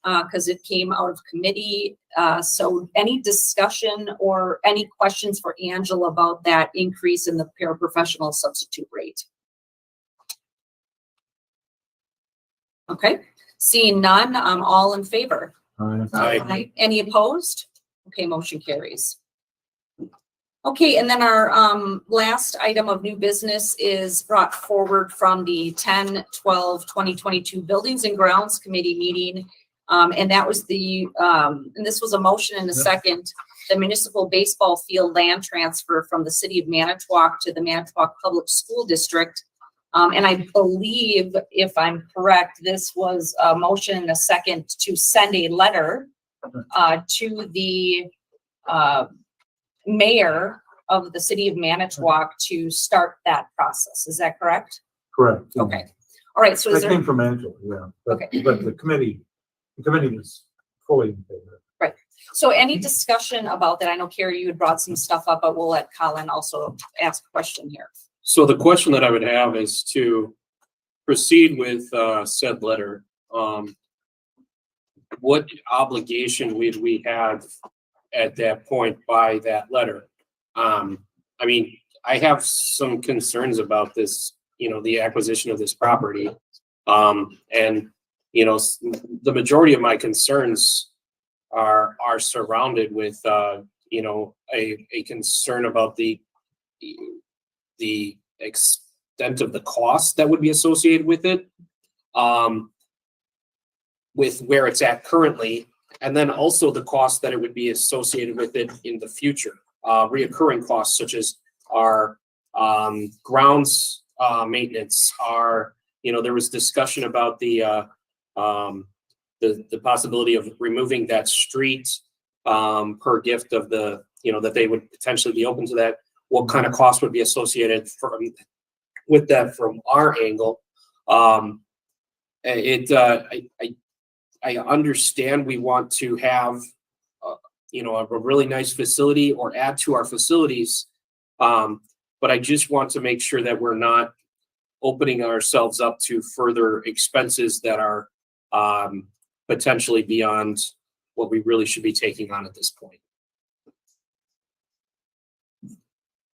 because it came out of committee. So any discussion or any questions for Angela about that increase in the paraprofessional substitute rate? Okay, seeing none, all in favor? Aye. Any opposed? Okay, motion carries. Okay, and then our last item of new business is brought forward from the 10/12/2022 Buildings and Grounds Committee meeting. And that was the, and this was a motion and a second, the municipal baseball field land transfer from the city of Manitowoc to the Manitowoc Public School District. And I believe, if I'm correct, this was a motion and a second to send a letter to the mayor of the city of Manitowoc to start that process. Is that correct? Correct. Okay. All right. So is That there, came from Angela, yeah. But, Okay. but the committee was fully in favor. right. So any discussion about that? I know Carrie, you had brought some stuff up, but we'll let Colin also ask a question here. So the question that I would have is to proceed with said letter. What obligation would we have at that point by that letter? I mean, I have some concerns about this, you know, the acquisition of this property. And, you know, the majority of my concerns are surrounded with, you know, a concern about the extent of the cost that would be associated with it, with where it's at currently, and then also the cost that it would be associated with it in the future, reoccurring costs such as our grounds maintenance. Our, you know, there was discussion about the possibility of removing that street per gift of the, you know, that they would potentially be open to that. What kind of cost would be associated with that from our angle? I understand we want to have, you know, a really nice facility or add to our facilities, but I just want to make sure that we're not opening ourselves up to further expenses that are potentially beyond what we really should be taking on at this point.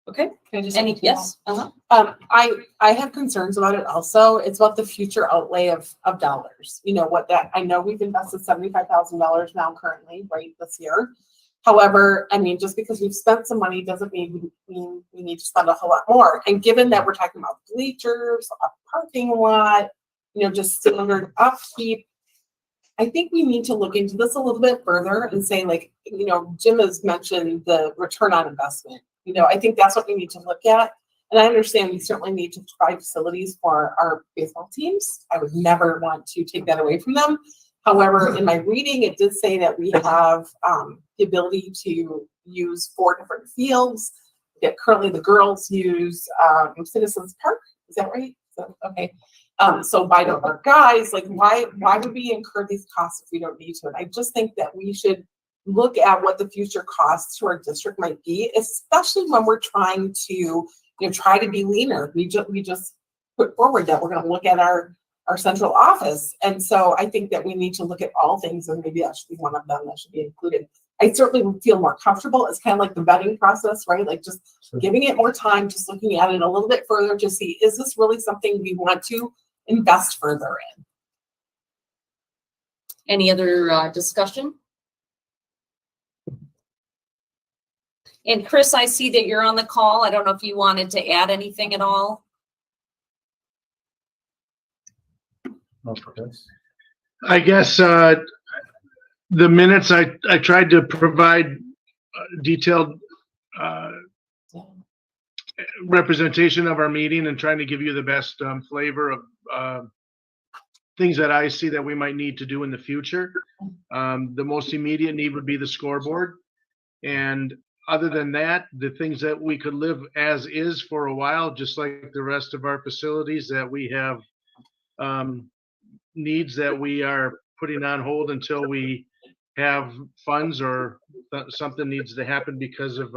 Okay. Can I just Any, yes? Uh-huh. I have concerns about it also. It's about the future outlay of dollars. You know, what that, I know we've invested $75,000 now currently, right, this year. However, I mean, just because we've spent some money doesn't mean we need to spend a whole lot more. And given that we're talking about bleachers, a parking lot, you know, just standard upkeep, I think we need to look into this a little bit further and say, like, you know, Jim has mentioned the return on investment. You know, I think that's what we need to look at. And I understand we certainly need to provide facilities for our baseball teams. I would never want to take that away from them. However, in my reading, it did say that we have the ability to use 4 different fields that currently the girls use Citizens Park. Is that right? So, okay. So why don't our guys, like, why would we incur these costs if we don't need to? And I just think that we should look at what the future costs to our district might be, especially when we're trying to, you know, try to be leaner. We just put forward that we're going to look at our central office. And so I think that we need to look at all things, and maybe that should be one of them that should be included. I certainly would feel more comfortable. It's kind of like the vetting process, right? Like just giving it more time, just looking at it a little bit further to see, is this really something we want to invest further in? Any other discussion? And Chris, I see that you're on the call. I don't know if you wanted to add anything at all. I guess the minutes I tried to provide detailed representation of our meeting and trying to give you the best flavor of things that I see that we might need to do in the future. The most immediate need would be the scoreboard. And other than that, the things that we could live as is for a while, just like the rest of our facilities that we have needs that we are putting on hold until we have funds or something needs to happen because of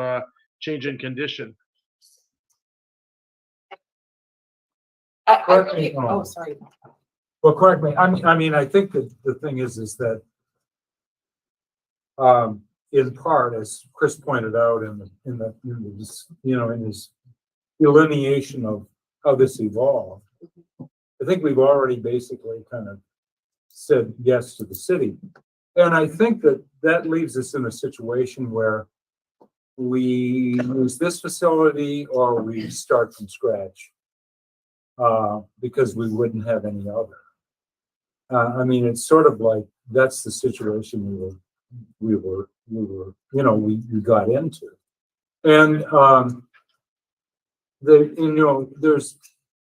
change in condition. Correct me if I'm Oh, wrong. sorry. Well, correct me. I mean, I think that the thing is that, in part, as Chris pointed out in his delineation of how this evolved, I think we've already basically kind of said yes to the city. And I think that leaves us in a situation where we use this facility or we start from scratch, because we wouldn't have any other. I mean, it's sort of like, that's the situation we got into. And,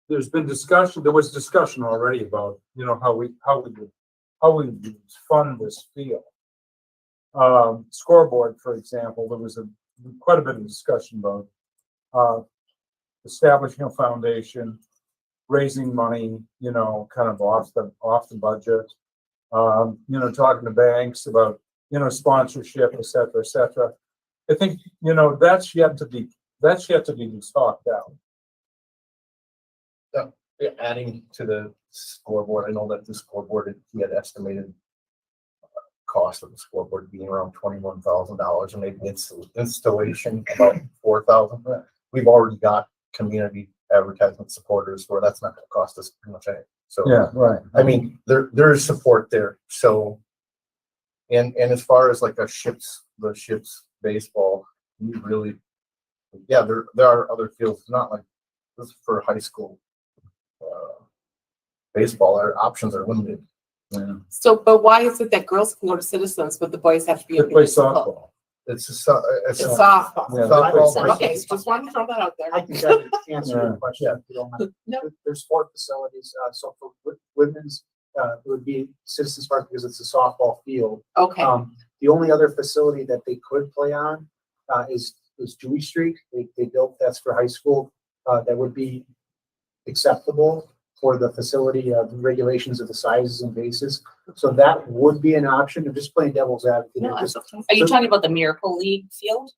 there's been discussion, there was discussion already about, how we would fund this field. Scoreboard, for example, there was quite a bit of discussion about, establishing a foundation, raising money, kind of off the budget, talking to banks about, sponsorship, et cetera, et cetera. I think, that's yet to be talked out. Adding to the scoreboard, I know that the scoreboard, he had estimated cost of the scoreboard being around $21,000, and maybe installation about $4,000. We've already got community advertisement supporters where that's not going to cost us pretty much anything. So yeah, right. I mean, there is support there. So, and as far as like the ships baseball, we really, yeah, there are other fields, not like this for high school baseball. Our options are limited. Yeah. So, but why is it that girls can go to Citizens, but the boys have to be They in play municipal? softball. It's It's a softball. Yeah, they play Softball. Okay, just wanted to throw that out there. I can try to answer Yeah. your question if you don't mind. No. There's sport facilities, so for women's, it would be Citizens Park because it's a softball field. Okay, The only other facility that they could play on, is Dewey Street. They built, that's for high school, that would be acceptable for the facility, the regulations of the sizes and bases. So that would be an option. I'm just playing devil's advocate. no, Just, Are you talking about the Miracle League field?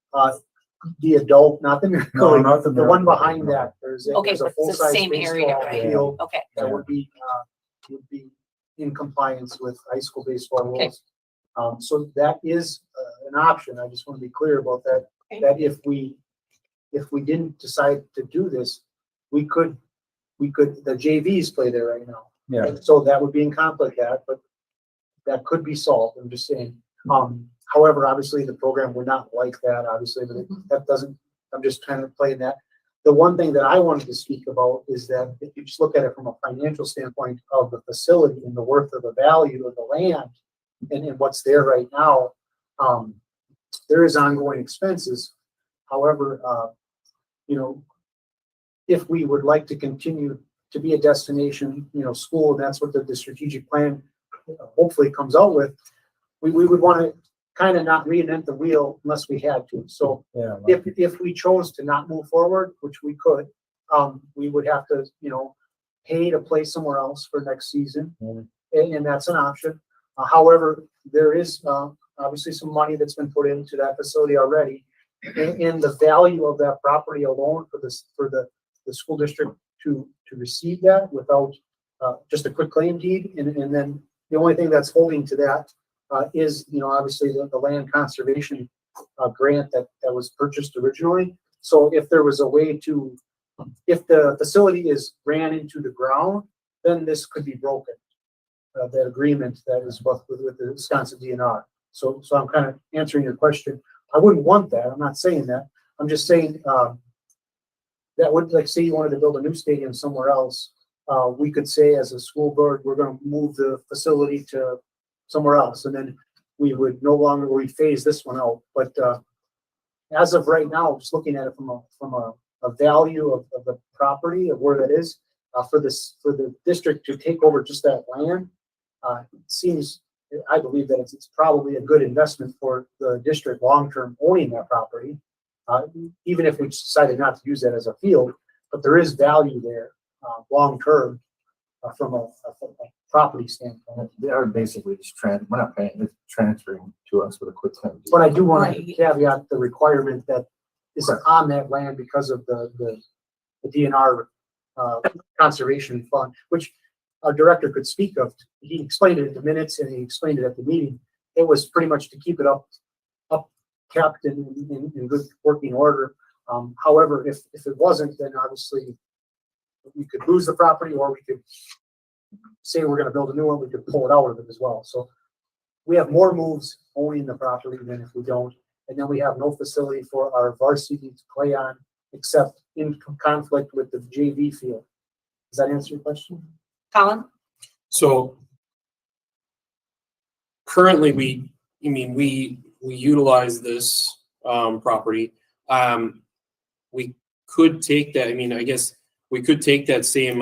the adult, not the Miracle No, League, not the the one Miracle behind League, no. that. There's Okay, a so it's the full-size same area, baseball right? field Okay. that would be in compliance with high school baseball Okay. rules. So that is an option. I just want to be clear about that. Okay. That if we didn't decide to do this, we could, the JVs play there right now. Yeah. So that would be in conflict with that, but that could be solved. I'm just saying. However, obviously the program would not like that, obviously, but that doesn't, I'm just kind of playing that. The one thing that I wanted to speak about is that if you just look at it from a financial standpoint of the facility and the worth of the value of the land and what's there right now, there is ongoing expenses. However, if we would like to continue to be a destination, school, and that's what the strategic plan hopefully comes out with, we would want to kind of not reinvent the wheel unless we had to. So Yeah. if we chose to not move forward, which we could, we would have to, pay to play somewhere else for next season. And that's an option. However, there is obviously some money that's been put into that facility already. And the value of that property alone for the school district to receive that without just a quick claim deed. And then the only thing that's holding to that is, obviously the land conservation grant that was purchased originally. So if there was a way to, if the facility is ran into the ground, then this could be broken. That agreement that is with the Wisconsin DNR. So I'm kind of answering your question. I wouldn't want that. I'm not saying that. I'm just saying that would, like, say you wanted to build a new stadium somewhere else. We could say as a school board, we're going to move the facility to somewhere else, and then we would no longer phase this one out. But as of right now, just looking at it from a value of the property of where that is, for the district to take over just that land, seems, I believe that it's probably a good investment for the district long-term owning that property. Even if we decided not to use that as a field, but there is value there, long-term, from a property standpoint. They are basically just we're not paying, it's transferring to us with a quick claim. But I do want to Right. caveat the requirement that is on that land because of the DNR conservation fund, which our director could speak of. He explained it in the minutes and he explained it at the meeting. It was pretty much to keep it kept in good working order. However, if it wasn't, then obviously we could lose the property, or we could say we're going to build a new one. We could pull it out of it as well. So we have more moves owning the property than if we don't. And then we have no facility for our varsity to play on, except in conflict with the JV field. Does that answer your question? Colin? So currently we utilize this property. We could take that, I guess we could take that same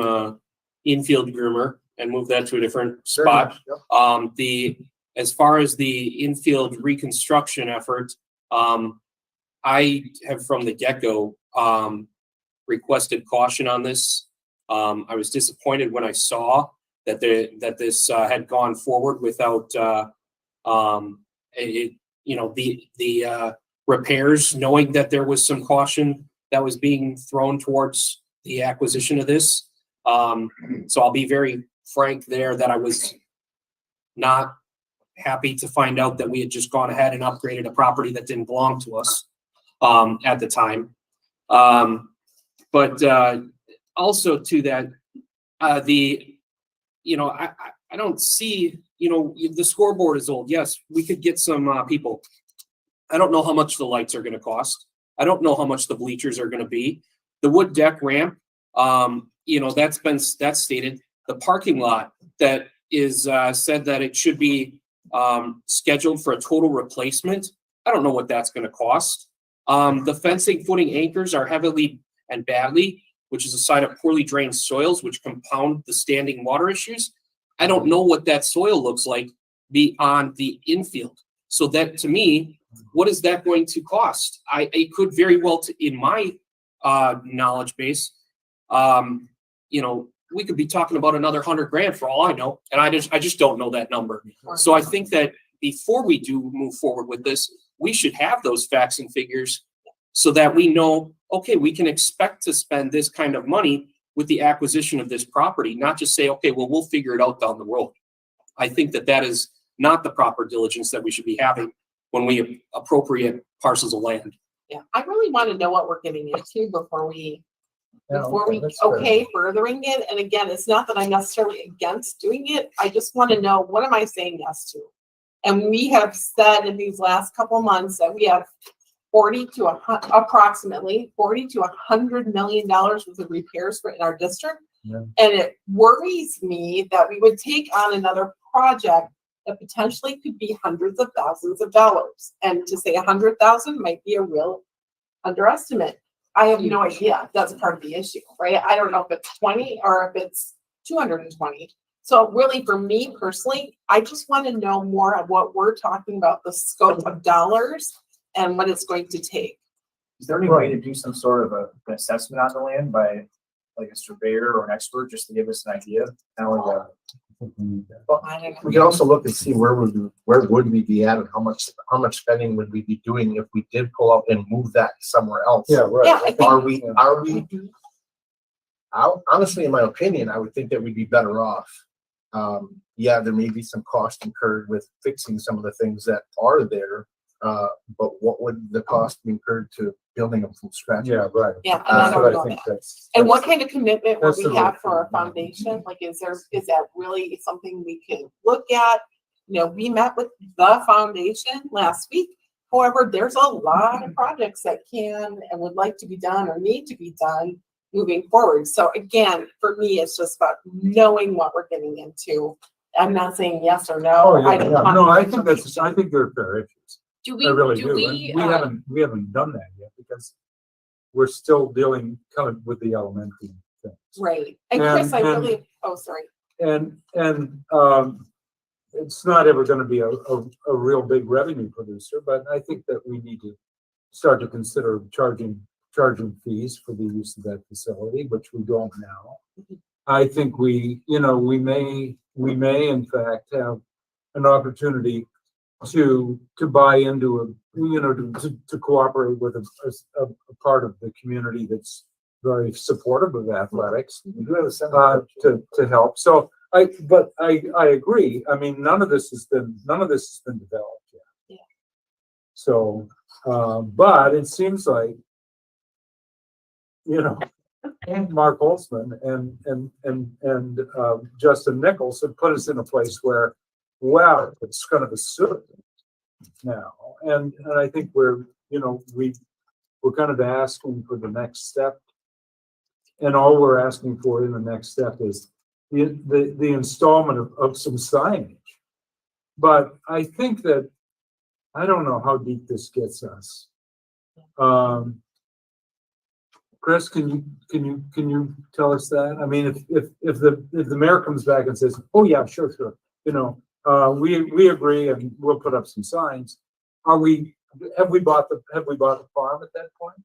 infield groomer and move that to a different spot. Yep. As far as the infield reconstruction effort, I have from the get-go requested caution on this. I was disappointed when I saw that this had gone forward without the repairs, knowing that there was some caution that was being thrown towards the acquisition of this. So I'll be very frank there that I was not happy to find out that we had just gone ahead and upgraded a property that didn't belong to us at the time. But also to that, I don't see, the scoreboard is old. Yes, we could get some people. I don't know how much the lights are going to cost. I don't know how much the bleachers are going to be. The wood deck ramp, that's stated. The parking lot that is said that it should be scheduled for a total replacement. I don't know what that's going to cost. The fencing footing anchors are heavily and badly, which is a sign of poorly drained soils, which compound the standing water issues. I don't know what that soil looks like beyond the infield. So that, to me, what is that going to cost? It could very well, in my knowledge base, we could be talking about another $100,000 for all I know, and I just don't know that number. So I think that before we do move forward with this, we should have those facts and figures so that we know, okay, we can expect to spend this kind of money with the acquisition of this property, not just say, okay, well, we'll figure it out down the road. I think that is not the proper diligence that we should be having when we appropriate parcels of land. Yeah, I really want to know what we're getting into before we That's fair. furthering it. And again, it's not that I'm necessarily against doing it. I just want to know, what am I saying yes to? And we have said in these last couple months that we have approximately $40 to $100 million worth of repairs in our district. Yeah. And it worries me that we would take on another project that potentially could be hundreds of thousands of dollars. And to say 100,000 might be a real underestimate. I have no idea. That's part of the issue, right? I don't know if it's 20 or if it's 220. So really, for me personally, I just want to know more of what we're talking about, the scope of dollars and what it's going to take. Is there any way to do some sort of an assessment on the land by like a surveyor or an expert, just to give us an idea? Kind of like We can also look and see where would we be at, and how much spending would we be doing if we did pull out and move that somewhere else. Yeah, right. Yeah, I think- Are we? Honestly, in my opinion, I would think that we'd be better off. Yeah, there may be some cost incurred with fixing some of the things that are there, but what would the cost be incurred to building them from scratch? Yeah, right. Yeah, and I That's don't what know I think that. that's. And what kind of commitment will that's the we have right for our thing. foundation? Like, is that really something we can look at? We met with the foundation last week. However, there's a lot of projects that can and would like to be done or need to be done moving forward. So again, for me, it's just about knowing what we're getting into. I'm not saying yes or no. Oh, yeah, I just yeah. want No, I information. think they're fair issues. Do I really do do. we, And we haven't done that yet because we're still dealing kind of with the elementary things. Right. And Chris, I And- really, oh, sorry. And it's not ever gonna be a real big revenue producer, but I think that we need to start to consider charging fees for the use of that facility, which we don't now. I think we may in fact have an opportunity to buy into to cooperate with a part of the community that's very supportive of athletics, to help. So I agree. I mean, none of this has been developed yet. Yeah. So, but it seems like, Mark Holtzman and Justin Nichols have put us in a place where, wow, it's kind of a suit now. And I think we're kind of asking for the next step. And all we're asking for in the next step is the installment of some signage. But I think that, I don't know how deep this gets us. Chris, can you tell us that? I mean, if the mayor comes back and says, "Oh yeah, sure, we agree and we'll put up some signs," have we bought the farm at that point?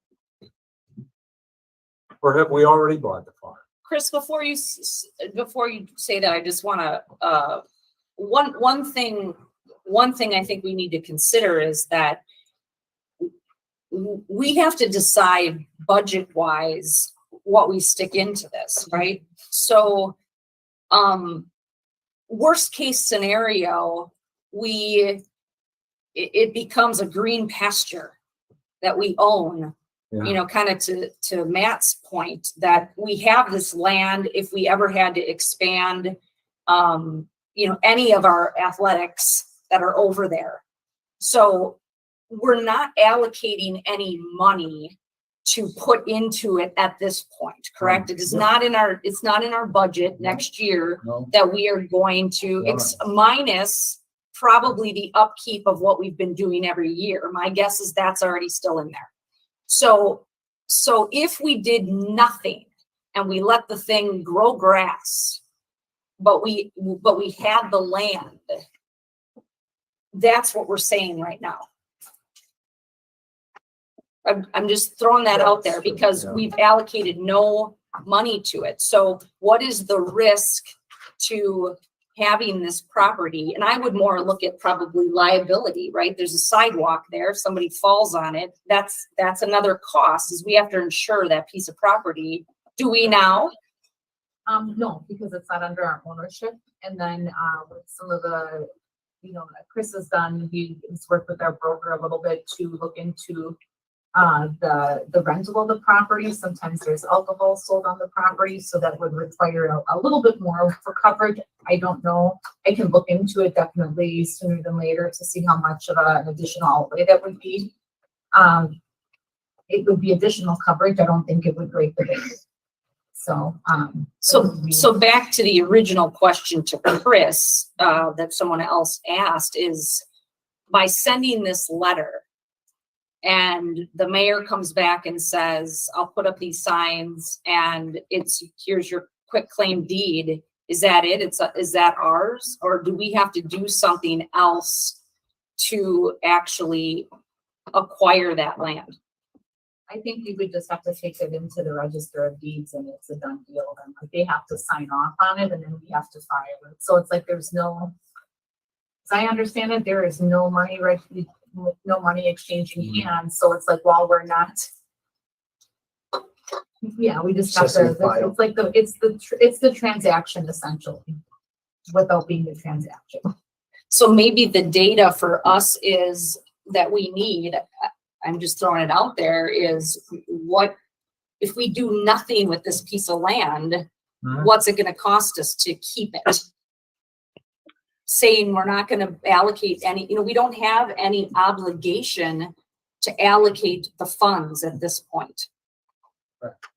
Or have we already bought the farm? Chris, before you say that, I just want to one thing I think we need to consider is that we have to decide budget wise what we stick into this, right? So, worst case scenario, it becomes a green pasture that we own. Yeah. Kind of to Matt's point, that we have this land, if we ever had to expand, any of our athletics that are over there. So we're not allocating any money to put into it at this point, correct? It is not in our budget next year that we are going to minus probably the upkeep of what we've been doing every year. My guess is that's already still in there. So if we did nothing and we let the thing grow grass, but we had the land, that's what we're saying right now. I'm just throwing that out there because we've allocated no money to it. So what is the risk to having this property? And I would more look at probably liability, right? There's a sidewalk there. If somebody falls on it, that's another cost, is we have to insure that piece of property. Do we now? No, because it's not under our ownership. And then, with some of the, that Chris has done, he's worked with our broker a little bit to look into the rental of the property. Sometimes there's alcohol sold on the property, so that would require a little bit more for coverage. I don't know. I can look into it definitely sooner than later to see how much of an additional outlay that would be. It would be additional coverage. I don't think it would break the bank. So back to the original question to Chris, that someone else asked, is by sending this letter and the mayor comes back and says, I'll put up these signs and here's your quit claim deed. Is that it? Is that ours? Or do we have to do something else to actually acquire that land? I think we would just have to take it into the register of deeds and it's a done deal. Then they have to sign off on it and then we have to file it. So it's like there's no, as I understand it, there is no money, right? No money exchanging hands. So it's like, while we're not, we just have to, it's like it's the transaction essentially without being the transaction. So maybe the data for us is that we need, I'm just throwing it out there, is what, if we do nothing with this piece of land, what's it going to cost us to keep it? Saying we're not going to allocate any, we don't have any obligation to allocate the funds at this point.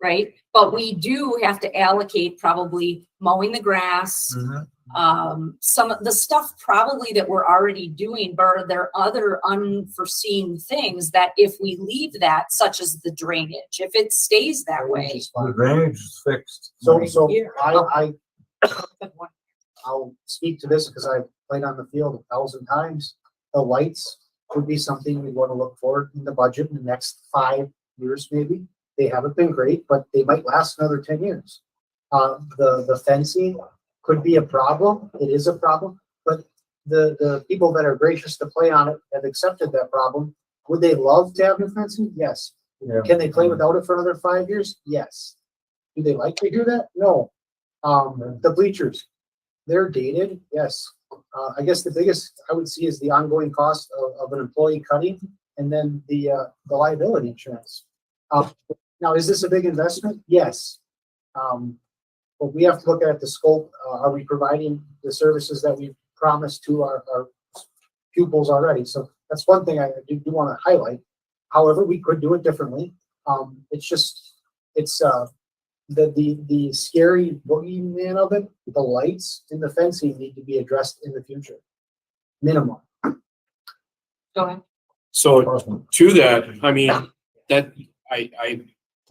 right? But we do have to allocate probably mowing the grass, some of the stuff probably that we're already doing, but are there other unforeseen things that if we leave that, such as the drainage, if it stays that way? The drainage is fixed. So I'll speak to this because I've played on the field 1,000 times. The lights would be something we want to look for in the budget in the next 5 years, maybe. They haven't been great, but they might last another 10 years. The fencing could be a problem. It is a problem, but the people that are gracious to play on it have accepted that problem. Would they love to have new fencing? Yes. Yeah. Can they play without it for another 5 years? Yes. Do they like to do that? No. The bleachers, they're dated. Yes. I guess the biggest I would see is the ongoing cost of an employee cutting, and then the liability insurance. Now, is this a big investment? Yes. But we have to look at the scope. Are we providing the services that we've promised to our pupils already? So that's one thing I do want to highlight. However, we could do it differently. It's the scary boogeyman of it. The lights and the fencing need to be addressed in the future. Minimum. Go ahead. So to that, I mean, that I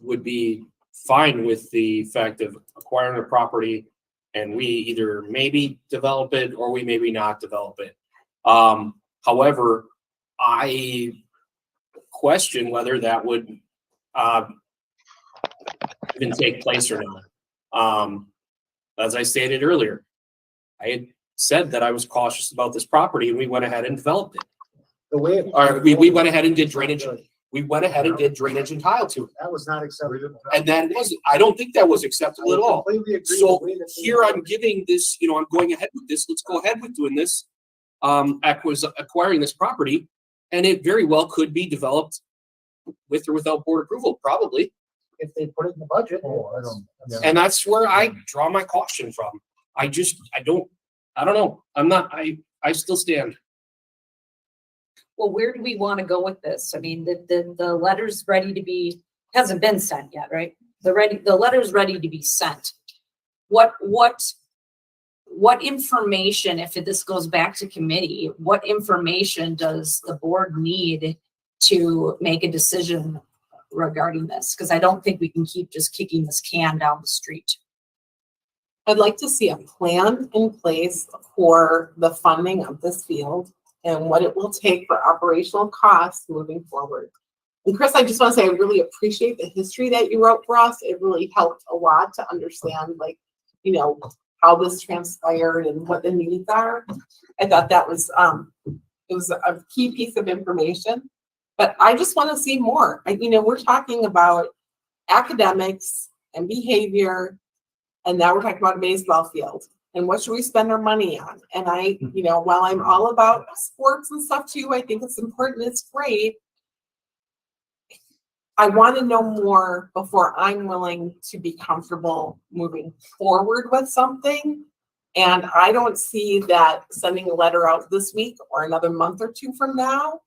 would be fine with the fact of acquiring a property and we either maybe develop it or we maybe not develop it. However, I question whether that would even take place or not. As I stated earlier, I had said that I was cautious about this property and we went ahead and developed it. We went ahead and did drainage. We went ahead and did drainage and tile to it. That was not acceptable. And that wasn't, I don't think that was acceptable at all. So here I'm giving this, I'm going ahead with this. Let's go ahead with doing this, acquiring this property. And it very well could be developed with or without board approval, probably. If they put it in the budget. And that's where I draw my caution from. I don't know. I still stand. Well, where do we want to go with this? I mean, the letter's ready to be, hasn't been sent yet, right? The letter's ready to be sent. What information, if this goes back to committee, what information does the board need to make a decision regarding this? Because I don't think we can keep just kicking this can down the street. I'd like to see a plan in place for the funding of this field and what it will take for operational costs moving forward. And Chris, I just want to say I really appreciate the history that you wrote for us. It really helped a lot to understand, how this transpired and what the needs are. I thought that was it was a key piece of information. But I just want to see more. We're talking about academics and behavior, and now we're talking about a baseball field. And what should we spend our money on? And while I'm all about sports and stuff too, I think it's important, it's great. I want to know more before I'm willing to be comfortable moving forward with something. And I don't see that sending a letter out this week or another month or two from now.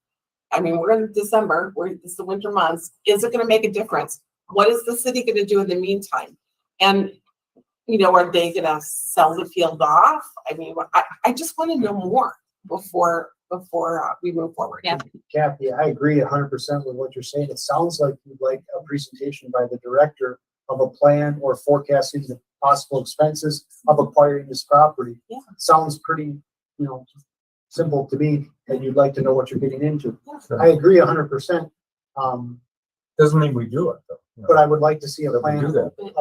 I mean, we're in December, it's the winter months. Is it going to make a difference? What is the city going to do in the meantime? And are they going to sell the field off? I mean, I just want to know more before we move forward. Yeah. Kathy, I agree 100% with what you're saying. It sounds like you'd like a presentation by the director of a plan or forecasting the possible expenses of acquiring this property. Yeah. Sounds pretty, simple to me, and you'd like to know what you're getting into. Yeah. I agree 100%. Doesn't mean we do it though. But I would like to see a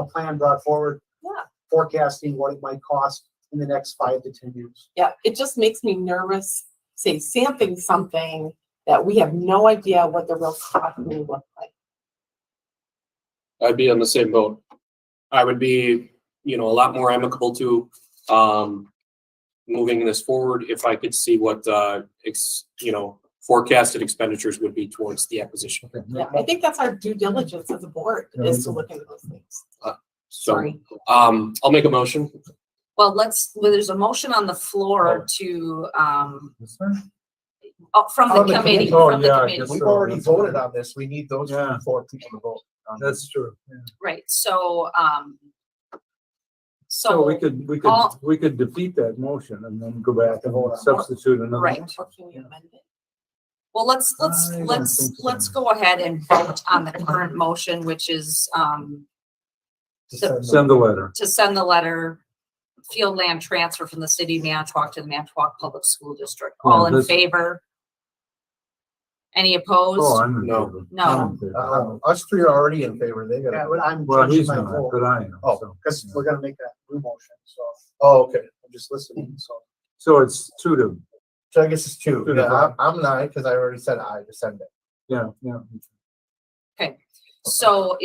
plan brought forward. Yeah. Forecasting what it might cost in the next 5 to 10 years. Yeah, it just makes me nervous, sampling something that we have no idea what the real cost will look like. I'd be on the same boat. I would be, a lot more amicable to moving this forward if I could see what forecasted expenditures would be towards the acquisition. Yeah, I think that's our due diligence as a board is to look into those things. Sorry. I'll make a motion. Well, there's a motion on the floor to, from the committee. Oh, yeah, we've already voted on this. We need those 4 people to vote. That's true. Yeah. Right, so, So we all- we could defeat that motion and then go back and substitute another. Right. motion. Or can we amend it? well, let's I don't think so. let's go ahead and vote on the current motion, which is, Send the letter. to send the letter, field land transfer from the city of Manitowoc to the Manitowoc Public School District. Yeah, All in this- favor? Any opposed? Oh, I'm in No. favor. No. I'm in favor. Us three are already in favor. They Yeah, got. but I'm Well, changing he's my not, vote, but I am. Oh, so. because we're gonna make that new motion, so Oh, okay. I'm just listening, so. So it's 2-2. So I guess it's two. Two to Yeah, five. I'm an aye because I already said aye to send it. Yeah, yeah. So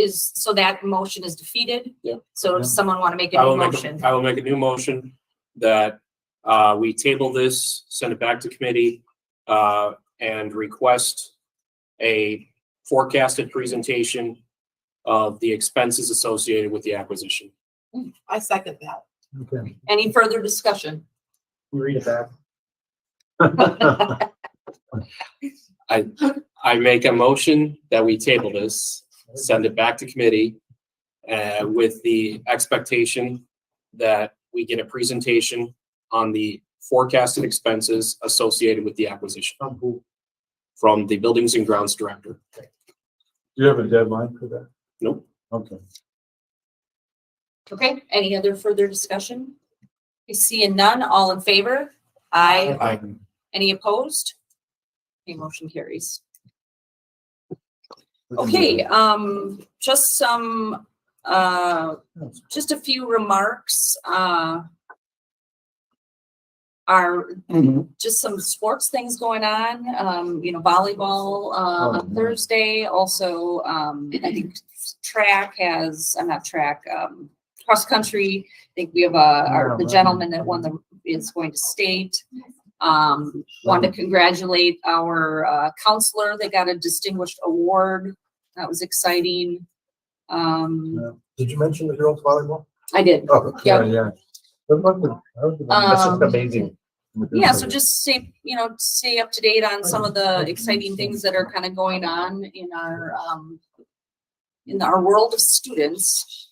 that motion is defeated? Yeah. So does someone want to make a I new will make, motion? I will make a new motion that we table this, send it back to committee, and request a forecasted presentation of the expenses associated with the acquisition. I second that. Okay. Any further discussion? You read it back. I make a motion that we table this, send it back to committee, with the expectation that we get a presentation on the forecasted expenses associated with the acquisition from the Buildings and Grounds Director. Do you have a deadline for that? Nope. Okay. Okay, any other further discussion? We see none, all in favor? Aye. Aye. Any opposed? Okay, motion carries. Okay, just some, just a few remarks, are just some sports things going on, volleyball, on Thursday, also, I think track has, not track, cross country, I think we have the gentleman that won is going to state. Want to congratulate our counselor. They got a distinguished award. That was exciting. Did you mention the girls volleyball? I did. Oh, Yep. Yeah. That's just amazing. Yeah, so just stay up to date on some of the exciting things that are kind of going on in our world of students.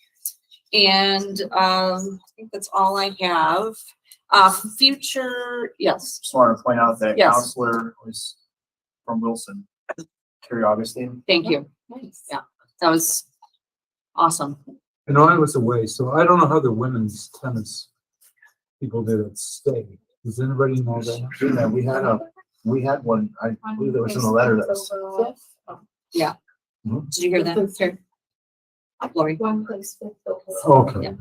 And I think that's all I have. Future, yes. Just wanted to point out that Yes. counselor was from Wilson, Carrie Augustine. Thank you. Yeah, that was awesome. I was away, so I don't know how the women's tennis people did at state. Does anybody know that? Yeah, we had one, I believe there was in the letter that was. Yeah. Mhm. Did you hear that? Lori? One place with the. Okay. Yeah.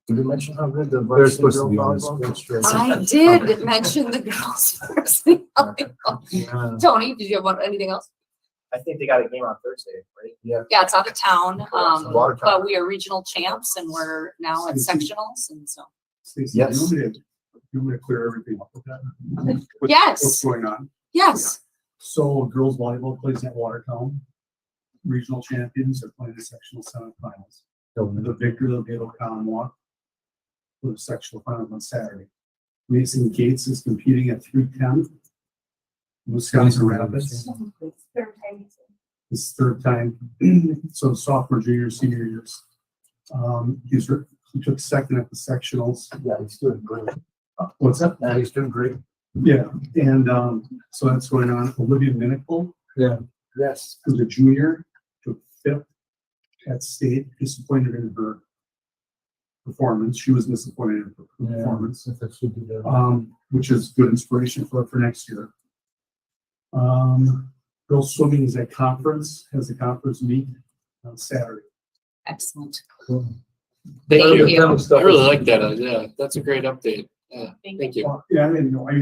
Did we mention how good the They're varsity supposed to girl be on volleyball sports. is? I did mention the girls first. Yeah. Tony, did you have anything else? I think they got a game on Thursday, right? Yeah, it's out of town, Watertown. but we are regional champs and we're now at sectionals and so. Yes. You want to clear everything up with that? Yes. What's going on? Yes, So girls volleyball plays at Watertown. Regional champions are playing the sectional semifinals. The victor will be able to walk for the sectional final on Saturday. Mason Gates is competing at 310. Wisconsin Rapids. His third time. So sophomore, junior, senior years. He took second at the sectionals. Yeah, he's doing great. What's that? Yeah, he's doing great. Yeah, and so that's going on. Olivia Minicle, Yeah. Yes. who's a junior, took fifth at state, disappointed in her performance. She was disappointed in her performance, That should be there. which is good inspiration for next year. Girls swimming is at conference, has a conference meet on Saturday. excellent. Cool. Thank Thank you. you. I really like that. Yeah, that's a great update. Yeah, thank you. Yeah, I didn't know, I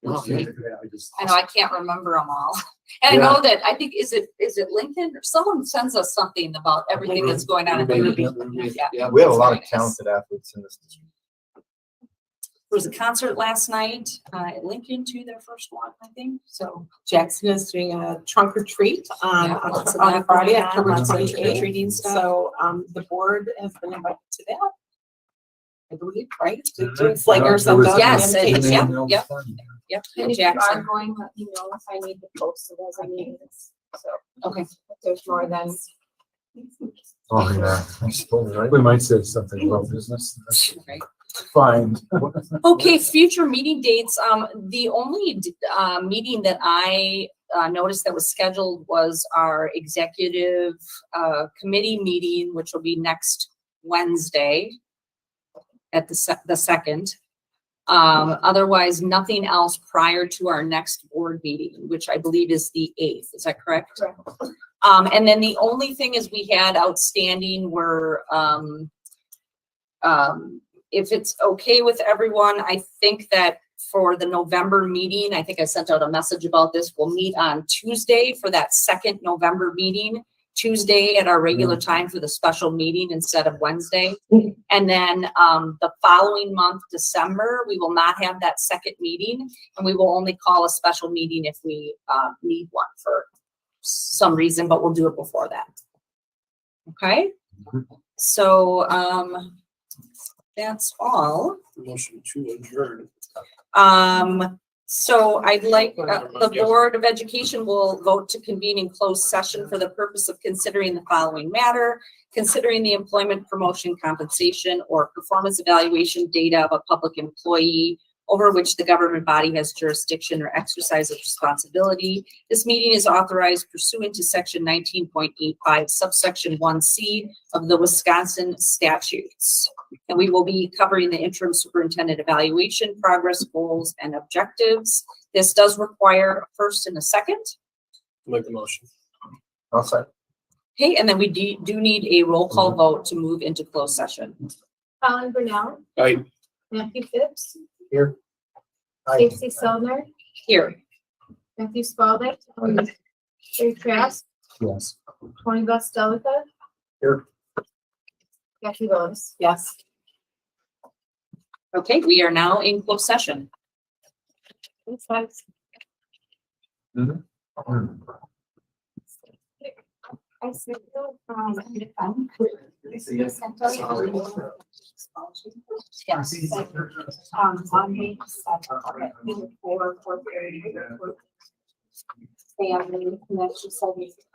Oh, yeah. just. I know, I can't remember them all. And I know that, I think, is it Lincoln or someone sends us something about everything that's going on in Lincoln. Yeah. We have a lot of That's very nice. talented athletes in this district. There was a concert last night at Lincoln too, their first one, I think, so. Jackson is doing a trunk or treat Yeah, lots of on that Friday, going on, October lots of 28th. trick-or-treating stuff. So, the board has been invited to that. I believe, right? Mhm. Doing slingers There and was- stuff. Yes, And it's- taking- yep. Yep, And in if you are Jackson. going, let me know if I need to post it as I need this. So. Okay. If there's more than Oh, yeah, I suppose, right? We might say something about business. Right. Fine. Okay, future meeting dates. The only meeting that I noticed that was scheduled was our executive committee meeting, which will be next Wednesday at the second. Otherwise, nothing else prior to our next board meeting, which I believe is the 8th. Is that correct? Correct. And then the only thing is we had outstanding were if it's okay with everyone, I think that for the November meeting, I think I sent out a message about this. We'll meet on Tuesday for that second November meeting, Tuesday at our regular time for the special meeting instead of Wednesday. And then the following month, December, we will not have that second meeting, and we will only call a special meeting if we need one for some reason, but we'll do it before that. Okay? So that's all. Motion to adjourn. So I'd like, the Board of Education will vote to convene in closed session for the purpose of considering the following matter, considering the employment, promotion, compensation, or performance evaluation data of a public employee over which the government body has jurisdiction or exercise of responsibility. This meeting is authorized pursuant to section 19.85 subsection 1C of the Wisconsin statutes. And we will be covering the interim superintendent evaluation, progress, goals, and objectives. This does require a first and a second. Make the motion. I'll say. Okay, and then we do need a roll call vote to move into closed session. Colin Brunel, Aye. Matthew Phipps, Here. Stacy Selner, Here. Matthew Spalding, Jerry Trask, Yes. Tony Bustelica. Here. Kathy Willis. Yes. Okay, we are now in closed session. Thanks, guys. I said, family connection.